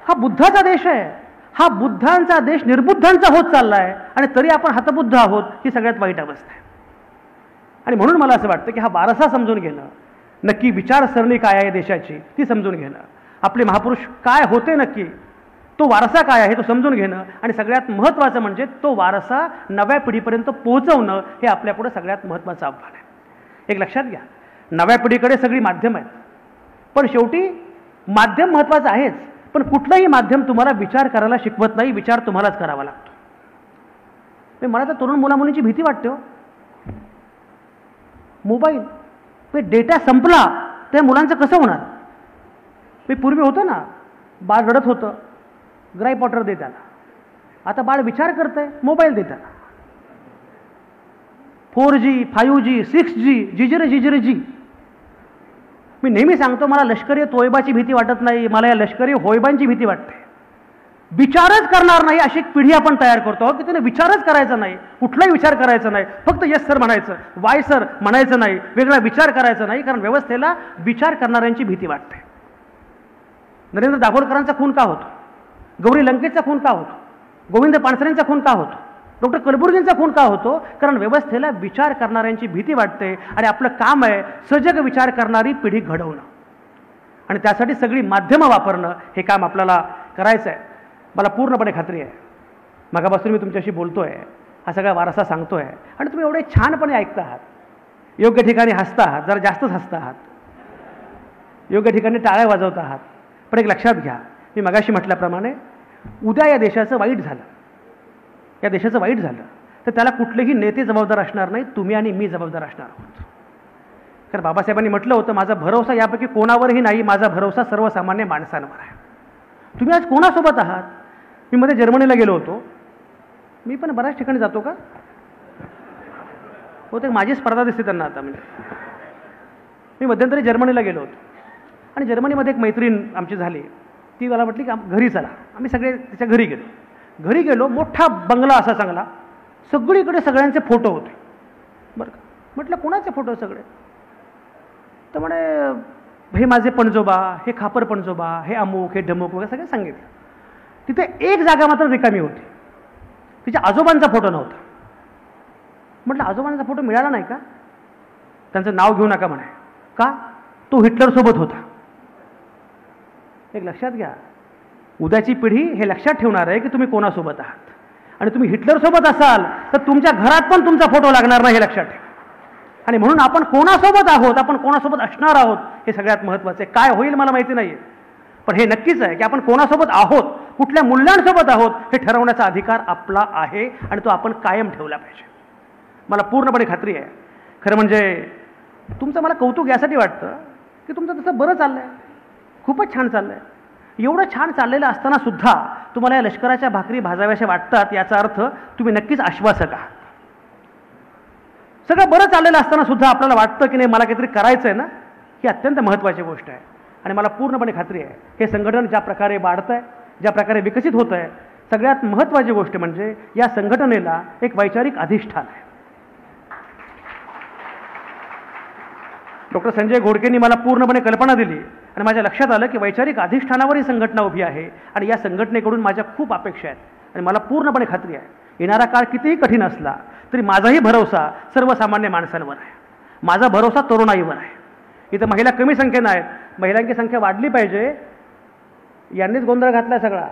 हा बुद्धाचा देश आहे. हा बुद्धांचा देश निर्बुद्धांचा होत चालला आहे, आणि तरी आपण हतबुद्ध आहोत. ही सगळ्यात वाईट अवस्था आहे. आणि म्हणून मला असं वाटतं की हा वारसा समजून घेणं, नक्की विचारसरणी काय आहे देशाची ती समजून घेणं, आपले महापुरुष काय होते नक्की, तो वारसा काय आहे तो समजून घेणं, आणि सगळ्यात महत्त्वाचं म्हणजे तो वारसा नव्या पिढीपर्यंत पोहोचवणं हे आपल्यापुढे सगळ्यात महत्त्वाचं आव्हान आहे. एक लक्षात घ्या, नव्या पिढीकडे सगळी माध्यम आहेत, पण शेवटी माध्यम महत्त्वाचं आहेच, पण कुठलंही माध्यम तुम्हाला विचार करायला शिकवत नाही. विचार तुम्हालाच करावा लागतो. मला तर तरुण मुलामुलींची भीती वाटते हो. मोबाईल डेटा संपला त्या मुलांचं कसं होणार? पूर्वी होतं ना, बाळ रडत होतं, ग्राई पॉटर दे त्याला. आता बाळ विचार करतंय, मोबाईल दे त्याला. 4G 5G 6G जिजिरे जी. मी नेहमी सांगतो, मला लष्करी तोयबाची भीती वाटत नाही, मला या लष्करी होयबांची भीती वाटते. विचारच करणार नाही अशी एक पिढी आपण तयार करतो की त्याने विचारच करायचा नाही, कुठलाही विचार करायचा नाही, फक्त येस सर म्हणायचं, वाय सर म्हणायचं नाही, वेगळा विचार करायचा नाही, कारण व्यवस्थेला विचार करणाऱ्यांची भीती वाटते. नरेंद्र दाभोलकरांचा खून का होतो? गौरी लंकेशचा खून का होतो? गोविंद पानसरेंचा खून का होतो? डॉक्टर कलबुर्गींचा खून का होतो? कारण व्यवस्थेला विचार करणाऱ्यांची भीती वाटते, आणि आपलं काम आहे सजग विचार करणारी पिढी घडवणं, आणि त्यासाठी सगळी माध्यमं वापरणं हे काम आपल्याला करायचं आहे. मला पूर्णपणे खात्री आहे, मगापासून मी तुमच्याशी बोलतोय, हा सगळा वारसा सांगतोय, आणि तुम्ही एवढे छानपणे ऐकता आहात, योग्य ठिकाणी हसता आहात, जरा जास्तच हसता आहात, योग्य ठिकाणी टाळ्या वाजवता आहात. पण एक लक्षात घ्या, मी मगाशी म्हटल्याप्रमाणे उद्या या देशाचं वाईट झालं, या देशाचं वाईट झालं तर त्याला कुठलेही नेते जबाबदार असणार नाही, तुम्ही आणि मी जबाबदार असणार आहोत. कारण बाबासाहेबांनी म्हटलं होतं, माझा भरोसा यापैकी कोणावरही नाही, माझा भरोसा सर्वसामान्य माणसांवर आहे. तुम्ही आज कोणासोबत आहात? मी मध्ये जर्मनीला गेलो होतो, मी पण बऱ्याच ठिकाणी जातो का होते, माझी स्पर्धा दिसते त्यांना आता. म्हणजे मी मध्यंतरी जर्मनीला गेलो होतो, आणि जर्मनीमध्ये एक मैत्रीण आमची झाली, ती मला म्हटली की घरी चला. आम्ही सगळे तिच्या घरी गेलो. घरी गेलो, मोठा बंगला असा चांगला, सगळीकडे सगळ्यांचे फोटो होते बरं का. म्हटलं कोणाचे फोटो सगळे? तर म्हणे हे माझे पणजोबा, हे खापर पणजोबा, हे अमुक, हे ढमुक वगैरे सगळे सांगितलं. तिथे एक जागा मात्र रिकामी होती, तिच्या आजोबांचा फोटो नव्हता. म्हटलं आजोबांचा फोटो मिळाला नाही का? त्यांचं नाव घेऊ नका म्हणे. का? तो हिटलरसोबत होता. एक लक्षात घ्या, उद्याची पिढी हे लक्षात ठेवणार आहे की तुम्ही कोणासोबत आहात, आणि तुम्ही हिटलरसोबत असाल तर तुमच्या घरात पण तुमचा फोटो लागणार नाही, हे लक्षात ठेवा. आणि म्हणून आपण कोणासोबत आहोत, आपण कोणासोबत असणार आहोत हे सगळ्यात महत्त्वाचं आहे. काय होईल मला माहिती नाही, पण हे नक्कीच आहे की आपण कोणासोबत आहोत, कुठल्या मूल्यांसोबत आहोत हे ठरवण्याचा अधिकार आपला आहे, आणि तो आपण कायम ठेवला पाहिजे. मला पूर्णपणे खात्री आहे. खरं म्हणजे तुमचं मला कौतुक यासाठी वाटतं की तुमचं तसं बरं चाललं आहे, खूपच छान चाललं आहे. एवढं छान चाललेलं असताना सुद्धा तुम्हाला या लष्कराच्या भाकरी भाजाव्याशा वाटतात, याचा अर्थ तुम्ही नक्कीच आश्वासक आहात. सगळं बरं चाललेलं असताना सुद्धा आपल्याला वाटतं की नाही मला काहीतरी करायचं आहे ना, ही अत्यंत महत्त्वाची गोष्ट आहे. आणि मला पूर्णपणे खात्री आहे हे संघटन ज्या प्रकारे वाढतं आहे, ज्या प्रकारे विकसित होतं आहे, सगळ्यात महत्त्वाची गोष्ट म्हणजे या संघटनेला एक वैचारिक अधिष्ठान आहे. डॉक्टर संजय घोडकेंनी मला पूर्णपणे कल्पना दिली आणि माझ्या लक्षात आलं की वैचारिक अधिष्ठानावर ही संघटना उभी आहे आणि या संघटनेकडून माझ्या खूप अपेक्षा आहेत आणि मला पूर्णपणे खात्री आहे येणारा काळ कितीही कठीण असला तरी माझाही भरोसा सर्वसामान्य माणसांवर आहे, माझा भरोसा तरुणाईवर आहे. इथं महिला कमी संख्येनं आहेत, महिलांची संख्या वाढली पाहिजे, यांनीच गोंधळ घातला सगळा.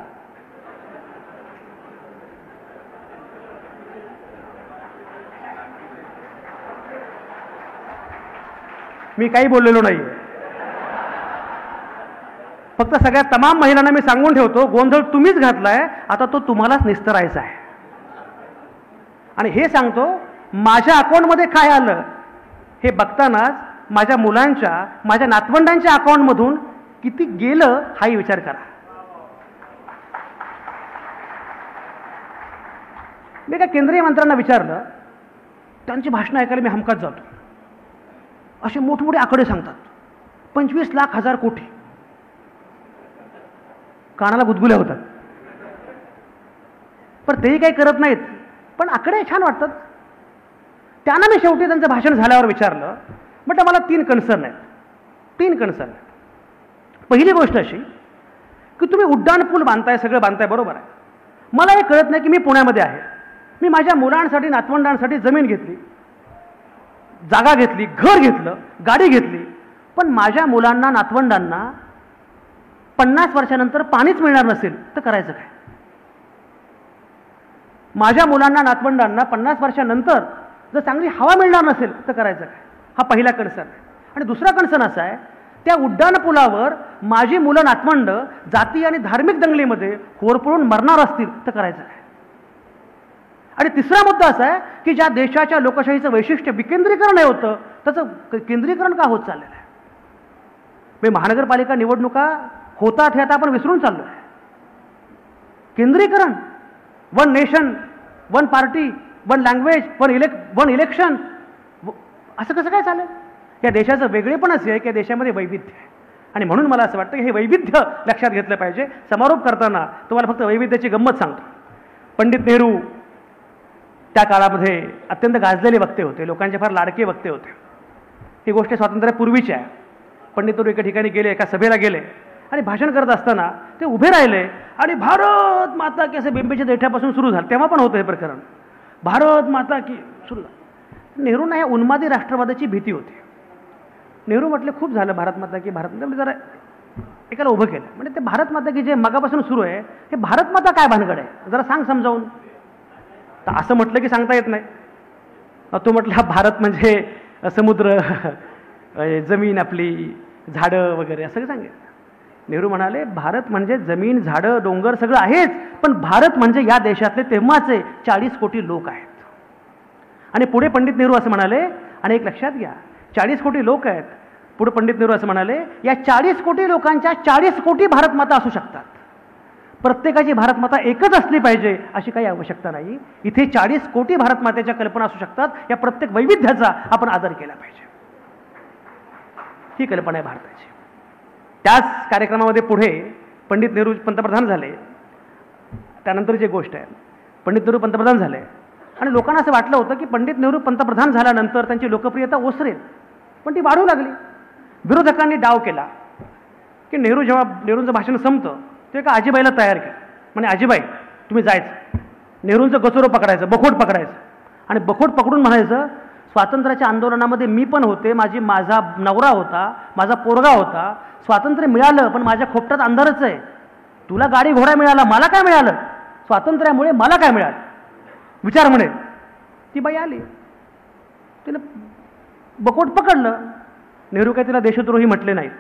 मी काही बोललेलो नाही, फक्त सगळ्या तमाम महिलांना मी सांगून ठेवतो गोंधळ तुम्हीच घातलाय, आता तो तुम्हालाच निस्तरायचा आहे. आणि हे सांगतो माझ्या अकाउंटमध्ये काय आलं हे बघतानाच माझ्या मुलांच्या माझ्या नातवंडांच्या अकाउंटमधून किती गेलं हाही विचार करा. मी काय केंद्रीय मंत्र्यांना विचारलं, त्यांची भाषणं ऐकायला मी हमखास जातो. असे मोठमोठे आकडे सांगतात, 25,00,000 कोटी. कानाला गुदगुल्या होतात, पण तेही काही करत नाहीत, पण आकडे छान वाटतात. त्यांना मी शेवटी त्यांचं भाषण झाल्यावर विचारलं, म्हटलं मला 3 कन्सर्न आहेत. 3 कन्सर्न आहेत. पहिली गोष्ट अशी की तुम्ही उड्डाण पूल बांधताय, सगळं बांधताय, बरोबर आहे. मला हे कळत नाही की मी पुण्यामध्ये आहे, मी माझ्या मुलांसाठी नातवंडांसाठी जमीन घेतली, जागा घेतली, घर घेतलं, गाडी घेतली, पण माझ्या मुलांना नातवंडांना 50 वर्षानंतर पाणीच मिळणार नसेल तर करायचं काय? माझ्या मुलांना नातवंडांना 50 वर्षानंतर जर चांगली हवा मिळणार नसेल तर करायचं काय? हा पहिला कन्सर्न आहे. आणि दुसरा कन्सर्न असा आहे, त्या उड्डाणपुलावर माझी मुलं नातवंड जाती आणि धार्मिक दंगलीमध्ये होरपळून मरणार असतील तर करायचं काय? आणि तिसरा मुद्दा असा आहे की ज्या देशाच्या लोकशाहीचं वैशिष्ट्य विकेंद्रीकरण हे होतं त्याचं केंद्रीकरण का होत चाललेलं आहे? मी महानगरपालिका निवडणुका होतात हे आता आपण विसरून चाललो आहे. केंद्रीकरण, 1 नेशन 1 पार्टी 1 लँग्वेज 1 इलेक्शन, असं कसं काय चालेल? या देशाचं वेगळेपण असे आहे की या देशामध्ये वैविध्य आहे. आणि म्हणून मला असं वाटतं की हे वैविध्य लक्षात घेतलं पाहिजे. समारोप करताना तुम्हाला फक्त वैविध्याची गंमत सांगतो. पंडित नेहरू त्या काळामध्ये अत्यंत गाजलेले वक्ते होते, लोकांचे फार लाडके वक्ते होते. ही गोष्ट स्वातंत्र्यापूर्वीची आहे. पंडित नेहरू एका ठिकाणी गेले, एका सभेला गेले आणि भाषण करत असताना ते उभे राहिले आणि भारत माता की असे बिंबीच्या देठापासून सुरू झालं. तेव्हा पण होतं हे प्रकरण, भारत माता की सुरू झालं. नेहरूंना या उन्मादी राष्ट्रवादाची भीती होती. नेहरू म्हटले खूप झालं भारत माता की, भारत माता. जरा एकाला उभं केलं, म्हणजे ते भारत माता की जे मगापासून सुरू आहे हे भारत माता काय भानगड आहे, जरा सांग समजावून. तर असं म्हटलं की सांगता येत नाही. तो म्हटलं भारत म्हणजे समुद्र, जमीन, आपली झाडं वगैरे असं सांगितलं. नेहरू म्हणाले भारत म्हणजे जमीन, झाडं, डोंगर सगळं आहेच, पण भारत म्हणजे या देशातले तेव्हाचे 40 कोटी लोक आहेत. आणि पुढे पंडित नेहरू असं म्हणाले, आणि एक लक्षात घ्या, 40 कोटी लोक आहेत. पुढे पंडित नेहरू असं म्हणाले, या 40 कोटी लोकांच्या 40 कोटी भारत माता असू शकतात. प्रत्येकाची भारत माता एकच असली पाहिजे अशी काही आवश्यकता नाही. इथे 40 कोटी भारत मातेच्या कल्पना असू शकतात. या प्रत्येक वैविध्याचा आपण आदर केला पाहिजे. ही कल्पना आहे भारताची. त्याच कार्यक्रमामध्ये पुढे पंडित नेहरू पंतप्रधान झाले. त्यानंतरची गोष्ट आहे, पंडित नेहरू पंतप्रधान झाले आणि लोकांना असं वाटलं होतं की पंडित नेहरू पंतप्रधान झाल्यानंतर त्यांची लोकप्रियता ओसरेल, पण ती वाढू लागली. विरोधकांनी डाव केला की नेहरूंचं भाषण संपतं ते एका आजीबाईला तयार केलं. म्हणजे आजीबाई तुम्ही जायचं, नेहरूंचं गचोरं पकडायचं, बखोट पकडायचं आणि बखोट पकडून म्हणायचं, स्वातंत्र्याच्या आंदोलनामध्ये मी पण होते, माझा नवरा होता, माझा पोरगा होता, स्वातंत्र्य मिळालं पण माझ्या खोपटात अंधारच आहे. तुला गाडी घोडा मिळाला, मला काय मिळालं? स्वातंत्र्यामुळे मला काय मिळालं? विचार म्हणे. ती बाई आली, तिने बकोट पकडलं. नेहरू काय तिला देशद्रोही म्हटले नाहीत.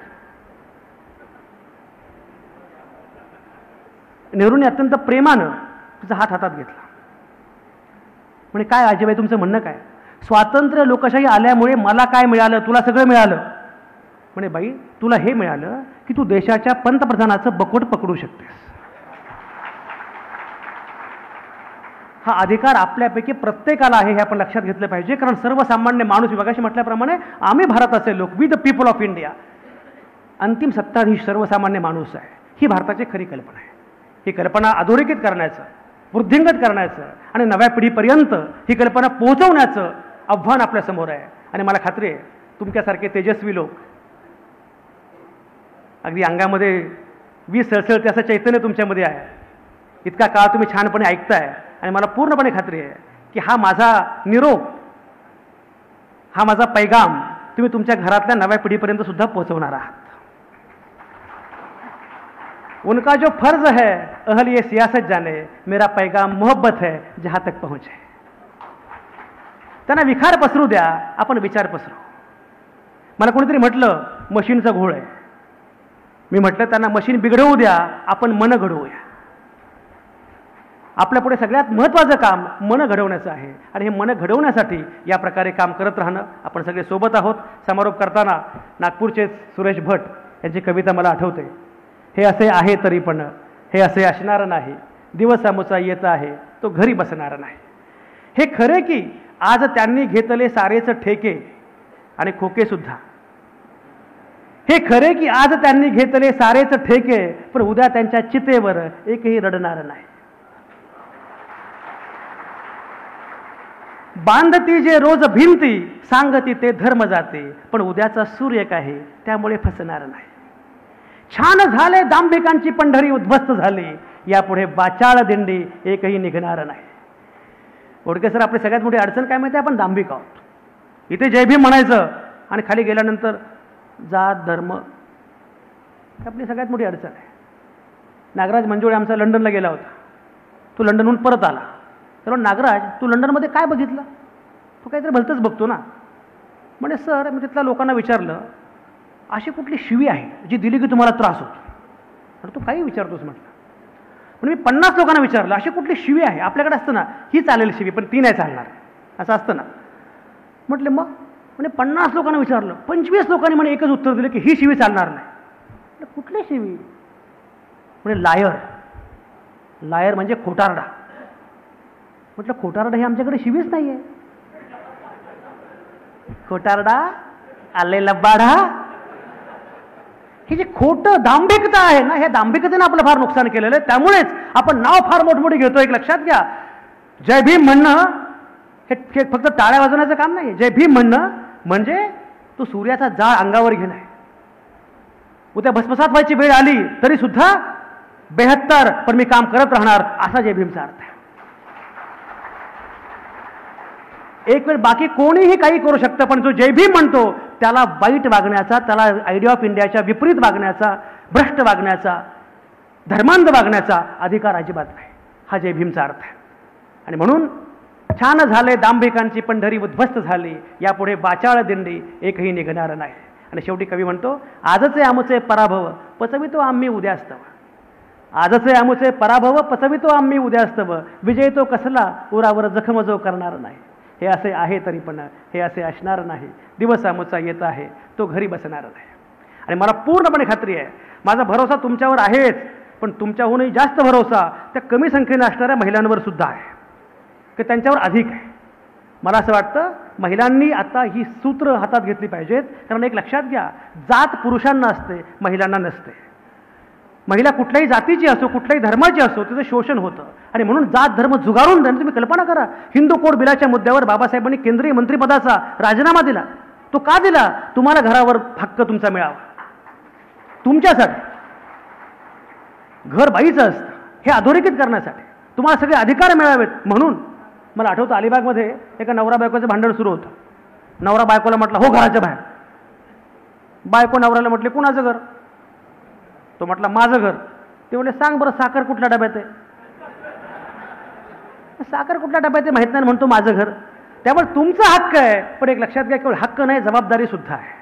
नेहरूने अत्यंत प्रेमानं तिचा हात हातात घेतला. म्हणजे काय आजीबाई तुमचं म्हणणं काय? स्वातंत्र्य लोकशाही आल्यामुळे मला काय मिळालं? तुला सगळं मिळालं. म्हणे बाई तुला हे मिळालं की तू देशाच्या पंतप्रधानाचं बकोट पकडू शकतेस. हा अधिकार आपल्यापैकी प्रत्येकाला आहे हे आपण लक्षात घेतलं पाहिजे. कारण सर्वसामान्य माणूस, विभागाशी म्हटल्याप्रमाणे आम्ही भारताचे लोक, we the people of India, अंतिम सत्ताधीश सर्वसामान्य माणूस आहे. ही भारताची खरी कल्पना आहे. ही कल्पना अधोरेखित करण्याचं, वृद्धिंगत करण्याचं आणि नव्या पिढीपर्यंत ही कल्पना पोहोचवण्याचं आव्हान आपल्यासमोर आहे. आणि मला खात्री आहे तुमच्यासारखे तेजस्वी लोक, अगदी अंगामध्ये वीज सळसळते असं चैतन्य तुमच्यामध्ये आहे. इतका काळ तुम्ही छानपणे ऐकताय आणि मला पूर्णपणे खात्री आहे की हा माझा निरोप, हा माझा पैगाम तुम्ही तुमच्या घरातल्या नव्या पिढीपर्यंत सुद्धा पोहोचवणार आहात. उनका जो फर्ज है अहल ये सियासत जाने, मेरा पैगाम मोहब्बत है जहां तक पहुंचे. त्यांना विखार पसरू द्या, आपण विचार पसरू. मला कोणीतरी म्हटलं मशीनचा घोळ आहे. मी म्हटलं त्यांना मशीन बिघडवू द्या, आपण मन घडवूया. आपल्या पुढे सगळ्यात महत्त्वाचं काम मन घडवण्याचं आहे आणि हे मन घडवण्यासाठी या प्रकारे काम करत राहणं. आपण सगळे सोबत आहोत. समारोप करताना नागपूरचे सुरेश भट यांची कविता मला आठवते. हे असे आहे तरी पण हे असे असणार नाही, दिवस आमुचा येत आहे तो घरी बसणार नाही. हे खरे की आज त्यांनी घेतले सारेच ठेके आणि खोके सुद्धा. हे खरे की आज त्यांनी घेतले सारेच ठेके, पण उद्या त्यांच्या चितेवर एकही रडणार नाही. बांधती जे रोज भिंती, सांगती ते धर्म जाते, पण उद्याचा सूर्य एक आहे त्यामुळे फसणार नाही. छान झाले दांभिकांची पंढरी उद्ध्वस्त झाली, यापुढे बाचाळ दिंडी एकही निघणार नाही. ओडके सर, आपली सगळ्यात मोठी अडचण काय माहिती आहे? आपण दांभिक आहोत. इथे जय भीम म्हणायचं आणि खाली गेल्यानंतर जात धर्म, आपली सगळ्यात मोठी अडचण आहे. नागराज मंजुळे आमचा लंडनला गेला होता. तो लंडनहून परत आला. तर नागराज, तू लंडनमध्ये काय बघितलं? तो काहीतरी भलतंच बघतो ना. म्हणजे सर, मी तिथल्या लोकांना विचारलं, अशी कुठली शिवी आहे जी दिली की तुम्हाला त्रास होतो? तर तू काही विचारतोस म्हटलं. पण मी 50 लोकांना विचारलं, अशी कुठली शिवी आहे? आपल्याकडे असतं ना, ही चालेल शिवी पण ती नाही चालणार, असं असतं ना. म्हटलं मग? म्हणजे 50 लोकांना विचारलं, 25 लोकांनी म्हणे एकच उत्तर दिलं की ही शिवी चालणार नाही. कुठली शिवी? म्हणजे लायर. लायर म्हणजे खोटारडा. म्हटलं खोटारडा ही आमच्याकडे शिवीच नाही आहे. खोटारडा, आलेला बाढा, हे जे खोटं दांभिकता आहे ना, ह्या दांभिकतेने आपलं फार नुकसान केलेलं आहे. त्यामुळेच आपण नाव फार मोठमोठी घेतो. एक लक्षात घ्या, जय भीम म्हणणं हे फक्त टाळ्या वाजवण्याचं काम नाही. जय भीम म्हणणं म्हणजे तो सूर्याचा जाळ अंगावर घेणं आहे. उद्या भस्मसात व्हायची वेळ आली तरी सुद्धा 72 पण मी काम करत राहणार, असा जय भीमचा अर्थ आहे. एक वेळ बाकी कोणीही काही करू शकतं, पण जो जय भीम म्हणतो त्याला वाईट वागण्याचा, त्याला आयडिया ऑफ इंडियाच्या विपरीत वागण्याचा, भ्रष्ट वागण्याचा, धर्मांध वागण्याचा अधिकार अजिबात नाही. हा जय भीमचा अर्थ आहे. आणि म्हणून छान झाले दांभिकांची पंढरी उद्ध्वस्त झाली, यापुढे बाचाळ दिंडी एकही निघणार नाही. आणि शेवटी कवी म्हणतो, आजचे आमुचे पराभव पचवितो आम्ही उद्यास्तव. आजचे आमुचे पराभव पचवितो आम्ही उद्यास्तव, विजय तो कसला उरावर जखम जो करणार नाही. हे असे आहे तरी पण हे असे असणार नाही, दिवस आमुचा येत आहे तो घरी बसणार नाही. आणि मला पूर्णपणे खात्री आहे, माझा भरोसा तुमच्यावर आहेच, पण तुमच्याहूनही जास्त भरोसा त्या कमी संख्येने असणाऱ्या महिलांवर सुद्धा आहे, की त्यांच्यावर अधिक आहे. मला असं वाटतं महिलांनी आता ही सूत्र हातात घेतली पाहिजेत. कारण एक लक्षात घ्या, जात पुरुषांना असते, महिलांना नसते. महिला कुठल्याही जातीची असो, कुठल्याही धर्माची असो, तिचं शोषण होतं. आणि म्हणून जात धर्म झुगारून धरून तुम्ही कल्पना करा, हिंदू कोड बिलाच्या मुद्द्यावर बाबासाहेबांनी केंद्रीय मंत्रिपदाचा राजीनामा दिला. तो का दिला? तुम्हाला घरावर हक्क तुमचा मिळावा, तुमच्यासाठी. घर बाईचं असतं हे अधोरेखित करण्यासाठी, तुम्हाला सगळे अधिकार मिळावेत म्हणून. मला आठवतं अलिबागमध्ये एका नवरा बायकोचं भांडण सुरू होतं. नवरा बायकोला म्हटलं हो घराच्या बाहेर. बायको नवऱ्याला म्हटले कुणाचं घर? तो म्हटला माझं घर. ते म्हणले सांग बरं साखर कुठल्या डब्यात आहे? साखर कुठल्या डब्यात आहे माहित नाही, म्हणतो माझं घर. त्यामुळे तुमचा हक्क आहे, पण एक लक्षात घ्या, केवळ हक्क नाही जबाबदारी सुद्धा आहे.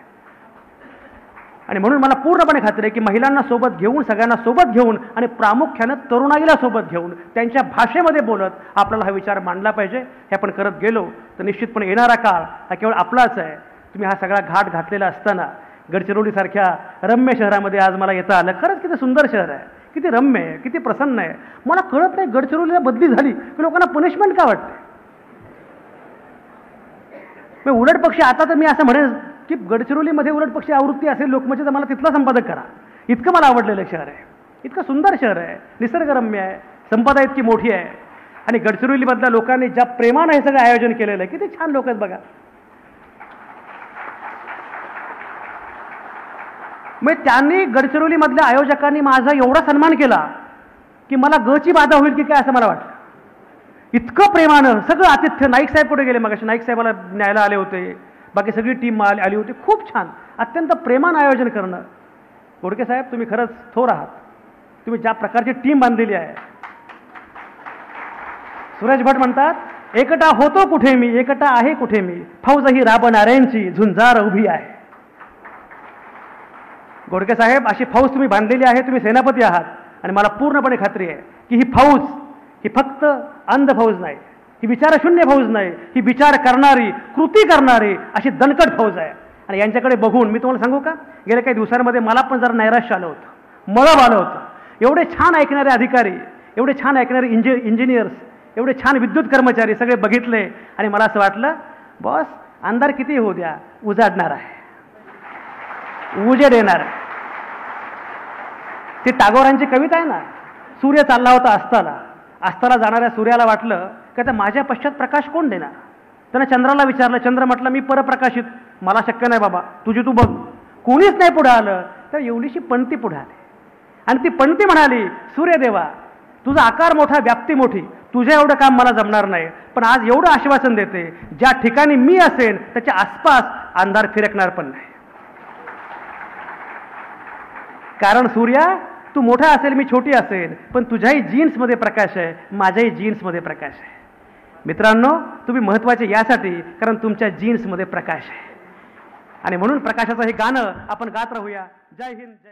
आणि म्हणून मला पूर्णपणे खात्री आहे की महिलांना सोबत घेऊन, सगळ्यांना सोबत घेऊन आणि प्रामुख्यानं तरुणाईला सोबत घेऊन त्यांच्या भाषेमध्ये बोलत आपल्याला हा विचार मांडला पाहिजे. हे आपण करत गेलो तर निश्चितपणे येणारा काळ हा केवळ आपलाच आहे. तुम्ही हा सगळा घाट घातलेला असताना गडचिरोलीसारख्या रम्य शहरामध्ये आज मला येता आलं. खरंच किती सुंदर शहर आहे, किती रम्य आहे, किती प्रसन्न आहे. मला कळत नाही गडचिरोलीला बदली झाली की लोकांना पनिशमेंट का वाटते. मग उलट पक्षी आता तर मी असं म्हणेन की गडचिरोलीमध्ये उलट पक्षी आवृत्ती असेल लोकमतची तर मला तिथला संपादक करा. इतकं मला आवडलेलं शहर आहे, इतकं सुंदर शहर आहे, निसर्गरम्य आहे, संपदा इतकी मोठी आहे. आणि गडचिरोलीमधल्या लोकांनी ज्या प्रेमानं हे सगळं आयोजन केलेलं आहे, किती छान लोक आहेत बघा. मग त्यांनी गडचिरोलीमधल्या आयोजकांनी माझा एवढा सन्मान केला की मला गची बाधा होईल की काय असं मला वाटलं. इतकं प्रेमानं सगळं आतिथ्य. नाईक साहेब कुठे गेले मगाशी? नाईक साहेबाला न्यायला आले होते, बाकी सगळी टीम आली होती. खूप छान, अत्यंत प्रेमानं आयोजन करणं. गोडके साहेब तुम्ही खरंच थोर आहात. तुम्ही ज्या प्रकारची टीम बांधलेली आहे. सुरेश भट म्हणतात एकटा होतो कुठे मी, एकटा आहे कुठे मी, फौज ही राबणाऱ्यांची झुंजार उभी आहे. गोडके साहेब अशी फौज तुम्ही बांधलेली आहे. तुम्ही सेनापती आहात आणि मला पूर्णपणे खात्री आहे की ही फौज ही फक्त अंध फौज नाही, ही विचारशून्य फौज नाही, ही विचार करणारी, कृती करणारी अशी दणकट फौज आहे. आणि यांच्याकडे बघून मी तुम्हाला सांगू का, गेल्या काही दिवसांमध्ये मला पण जरा नैराश्य आलं होतं, मळब आलं होतं. एवढे छान ऐकणारे अधिकारी, एवढे छान ऐकणारे इंजिनियर्स, एवढे छान विद्युत कर्मचारी सगळे बघितले आणि मला असं वाटलं बॉस अंधार किती होऊ द्या, उजाडणार आहे, उजेड येणार आहे. ती टागोरांची कविता आहे ना, सूर्य चालला होता अस्ताला, अस्ताला जाणाऱ्या सूर्याला वाटलं की आता माझ्या पश्चात प्रकाश कोण देणार. त्यानं चंद्राला विचारलं, चंद्र म्हटलं मी परप्रकाशित, मला शक्य नाही बाबा, तुझी तू बघ. कोणीच नाही पुढे आलं. तर एवढीशी पणती पुढे आली आणि ती पणती म्हणाली सूर्यदेवा तुझा आकार मोठा, व्याप्ती मोठी, तुझ्या एवढं काम मला जमणार नाही, पण आज एवढं आश्वासन देते ज्या ठिकाणी मी असेन त्याच्या आसपास अंधार फिरकणार पण नाही. कारण सूर्या तू मोठा असेल, मी छोटी असेल, पण तुझ्याही जीन्समध्ये प्रकाश आहे, माझ्याही जीन्समध्ये प्रकाश आहे. मित्रांनो तुम्ही महत्त्वाचे यासाठी कारण तुमच्या जीन्समध्ये प्रकाश आहे. आणि म्हणून प्रकाशाचं हे गाणं आपण गात राहूया. जय हिंद, जय